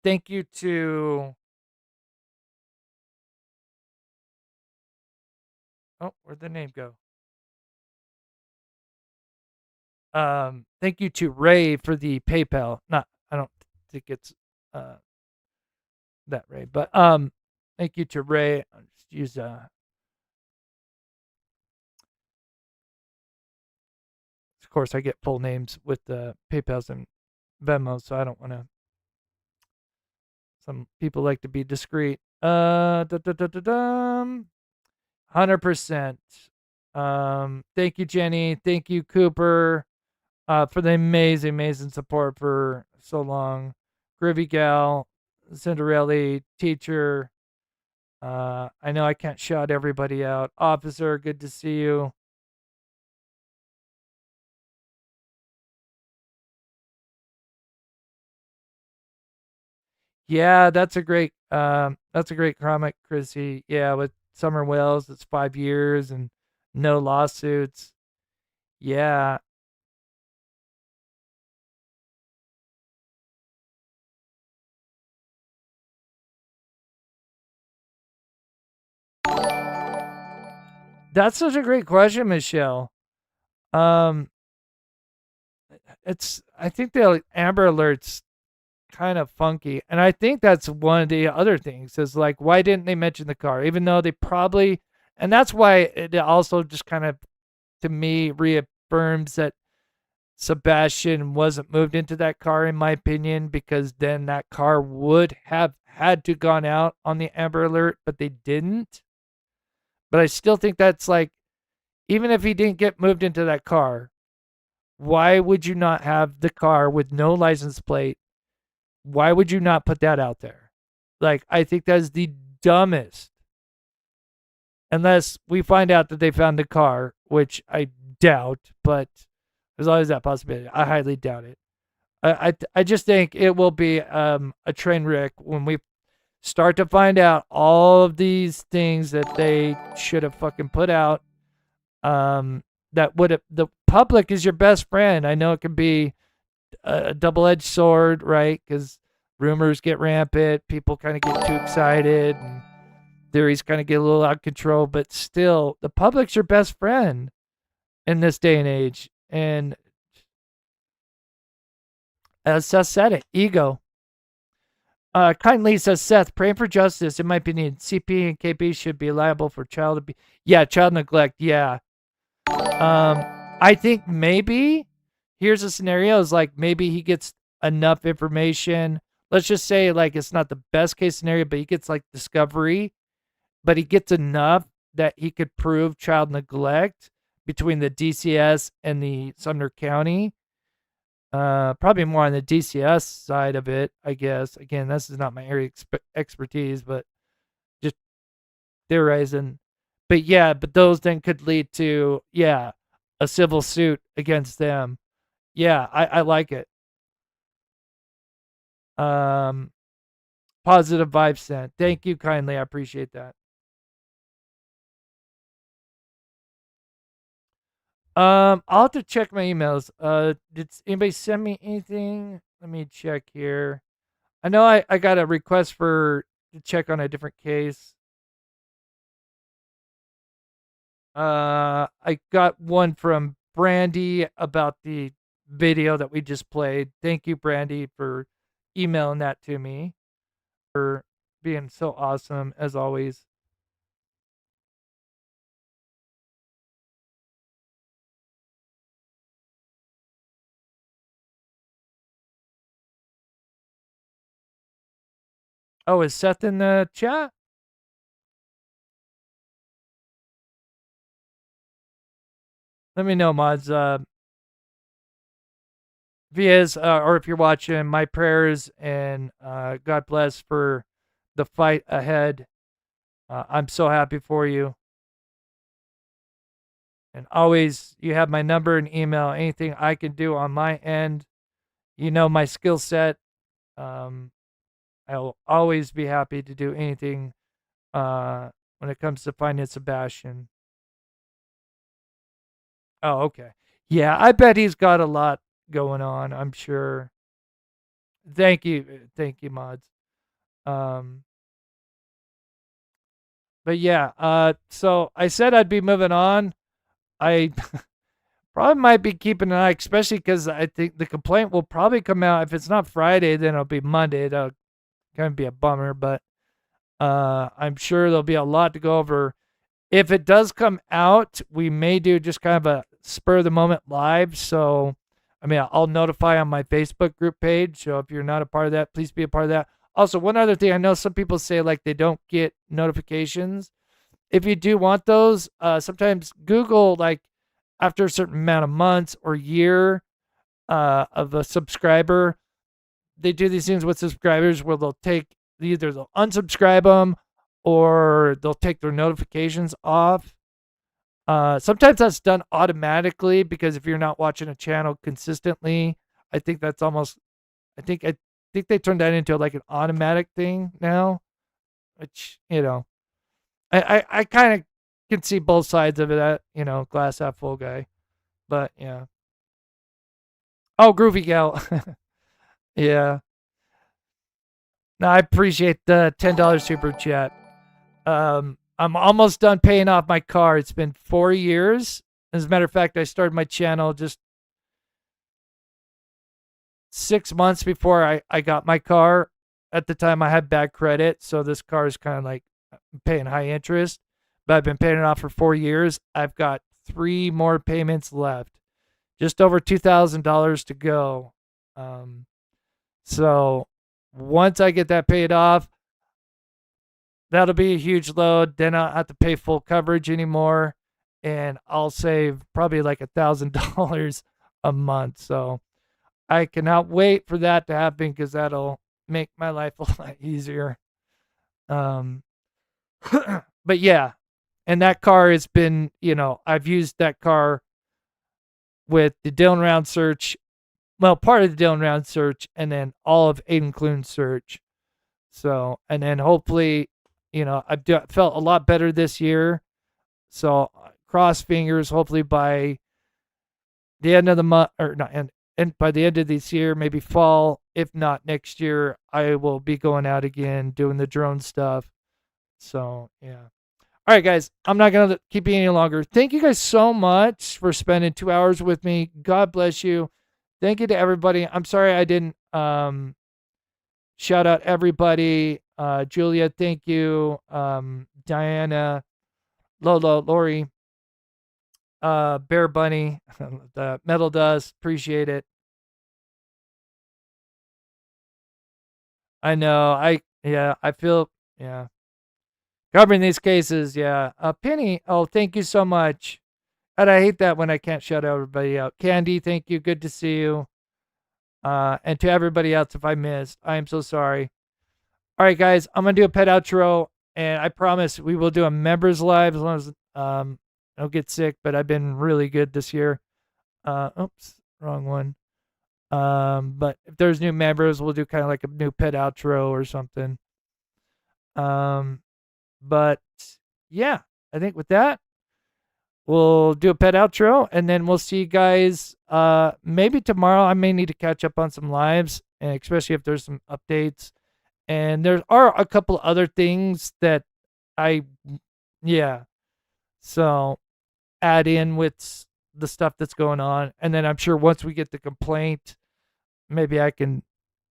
thank you to. Oh, where'd the name go? Thank you to Ray for the PayPal. I don't think it's that Ray, but thank you to Ray. I'll just use of course I get full names with the PayPals and Venmos, so I don't want to. Some people like to be discreet. 100%. Thank you, Jenny. Thank you, Cooper, for the amazing support for so long. Groovy Gal, Cinderelli, Teacher. I know I can't shout everybody out. Officer, good to see you. Yeah, that's a great comic, Chrissy. Yeah, with Summer Wells, it's 5 years and no lawsuits. Yeah. That's such a great question, Michelle. I think the Amber Alert's kind of funky, and I think that's one of the other things is like, why didn't they mention the car, even though they probably, and that's why it also just kind of, to me, reaffirms that Sebastian wasn't moved into that car, in my opinion, because then that car would have had to gone out on the Amber Alert, but they didn't. But I still think that's like, even if he didn't get moved into that car, why would you not have the car with no license plate? Why would you not put that out there? Like, I think that's the dumbest. Unless we find out that they found the car, which I doubt, but there's always that possibility. I highly doubt it. I just think it will be a train wreck when we start to find out all of these things that they should have fucking put out. That would have, the public is your best friend. I know it can be a double-edged sword, right? Because rumors get rampant, people kind of get too excited, and theories kind of get a little out of control. But still, the public's your best friend in this day and age. And as Seth said it, ego. Kindly says, Seth, praying for justice. It might be needed. CP and KB should be liable for child abuse. Yeah, child neglect. Yeah. I think maybe here's a scenario is like maybe he gets enough information. Let's just say like it's not the best case scenario, but he gets like discovery, but he gets enough that he could prove child neglect between the DCS and the Sumner County. Probably more on the DCS side of it, I guess. Again, this is not my area expertise, but just theorizing. But yeah, but those then could lead to, yeah, a civil suit against them. Yeah, I like it. Positive vibe sent. Thank you kindly. I appreciate that. I'll have to check my emails. Did anybody send me anything? Let me check here. I know I got a request to check on a different case. I got one from Brandy about the video that we just played. Thank you, Brandy, for emailing that to me, for being so awesome as always. Oh, is Seth in the chat? Let me know, mods. If he is, or if you're watching, my prayers and God bless for the fight ahead. I'm so happy for you. And always, you have my number and email. Anything I can do on my end, you know my skill set. I'll always be happy to do anything when it comes to finding Sebastian. Oh, okay. Yeah, I bet he's got a lot going on, I'm sure. Thank you, mods. But yeah, so I said I'd be moving on. I probably might be keeping an eye, especially because I think the complaint will probably come out. If it's not Friday, then it'll be Monday. That'll kind of be a bummer, but I'm sure there'll be a lot to go over. If it does come out, we may do just kind of a spur of the moment live. So, I mean, I'll notify on my Facebook group page. So if you're not a part of that, please be a part of that. Also, one other thing, I know some people say like they don't get notifications. If you do want those, sometimes Google, like after a certain amount of months or year of a subscriber, they do these things with subscribers where they'll unsubscribe them or they'll take their notifications off. Sometimes that's done automatically because if you're not watching a channel consistently, I think I think they turned that into like an automatic thing now, which, I kind of can see both sides of it, glass half full guy, but yeah. Oh, Groovy Gal. Yeah. No, I appreciate the $10 super chat. I'm almost done paying off my car. It's been 4 years. As a matter of fact, I started my channel just 6 months before I got my car. At the time, I had bad credit, so this car is kind of like paying high interest. But I've been paying it off for 4 years. I've got 3 more payments left. Just over $2,000 to go. So once I get that paid off, that'll be a huge load. Then I don't have to pay full coverage anymore. And I'll save probably like $1,000 a month. So I cannot wait for that to happen because that'll make my life a lot easier. But yeah, and that car has been, I've used that car with the Dylan Round search. Well, part of the Dylan Round search and then all of Aiden Clune's search. So, and then hopefully, I've felt a lot better this year. So cross fingers, hopefully by the end of the month, or not, and by the end of this year, maybe fall, if not next year, I will be going out again, doing the drone stuff. So, yeah. All right, guys, I'm not going to keep you any longer. Thank you guys so much for spending 2 hours with me. God bless you. Thank you to everybody. I'm sorry I didn't shout out everybody. Julia, thank you. Diana, Lolo, Lori, Bear Bunny, the Metal Dust, appreciate it. I know. I feel, covering these cases, yeah. Penny, oh, thank you so much. And I hate that when I can't shout everybody out. Candy, thank you. Good to see you. And to everybody else, if I missed, I am so sorry. All right, guys, I'm going to do a pet outro, and I promise we will do a members live as long as I don't get sick, but I've been really good this year. Oops, wrong one. But if there's new members, we'll do kind of like a new pet outro or something. But yeah, I think with that, we'll do a pet outro, and then we'll see you guys maybe tomorrow. I may need to catch up on some lives, and especially if there's some updates. And there are a couple other things that so add in with the stuff that's going on. And then I'm sure once we get the complaint, maybe I can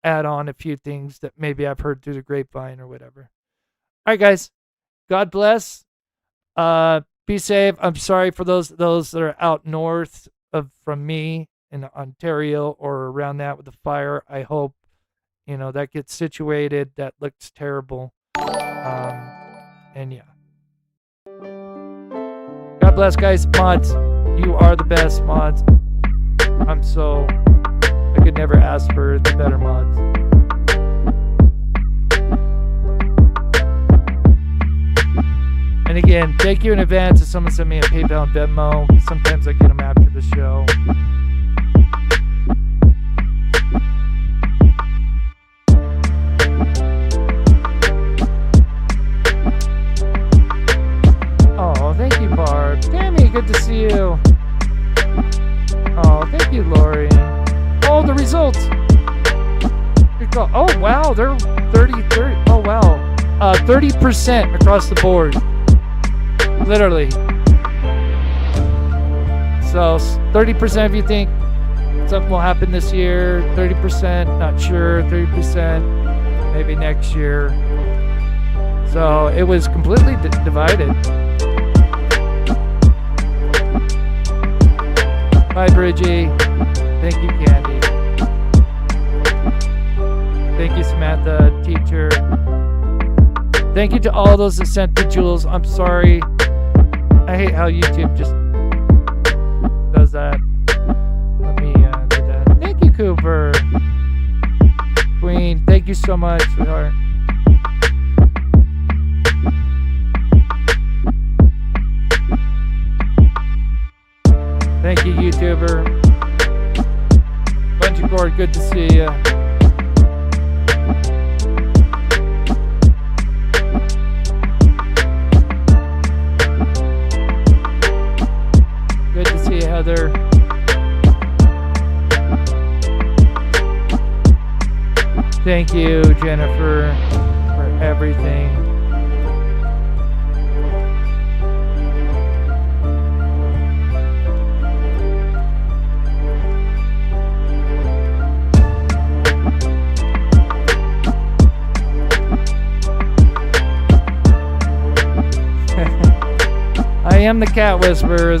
add on a few things that maybe I've heard through the grapevine or whatever. All right, guys. God bless. Be safe. I'm sorry for those that are out north from me in Ontario or around that with the fire. I hope, that gets situated. That looks terrible. And yeah. God bless, guys. Mods, you are the best mods. I could never ask for the better mods. And again, thank you in advance if someone sent me a PayPal and Venmo. Sometimes I get them after the show. Oh, thank you, Barb. Tammy, good to see you. Oh, thank you, Lori. Oh, the results. Oh, wow. They're 30. Oh, wow. 30% across the board. Literally. So 30% of you think something will happen this year. 30% not sure. 30% maybe next year. So it was completely divided. Bye, Bridgie. Thank you, Candy. Thank you, Samantha, teacher. Thank you to all those that sent the jewels. I'm sorry. I hate how YouTube just does that. Let me do that. Thank you, Cooper. Queen, thank you so much, sweetheart. Thank you, YouTuber. Bunch of Cord, good to see you. Good to see you, Heather. Thank you, Jennifer, for everything. I am the cat whisperer as well.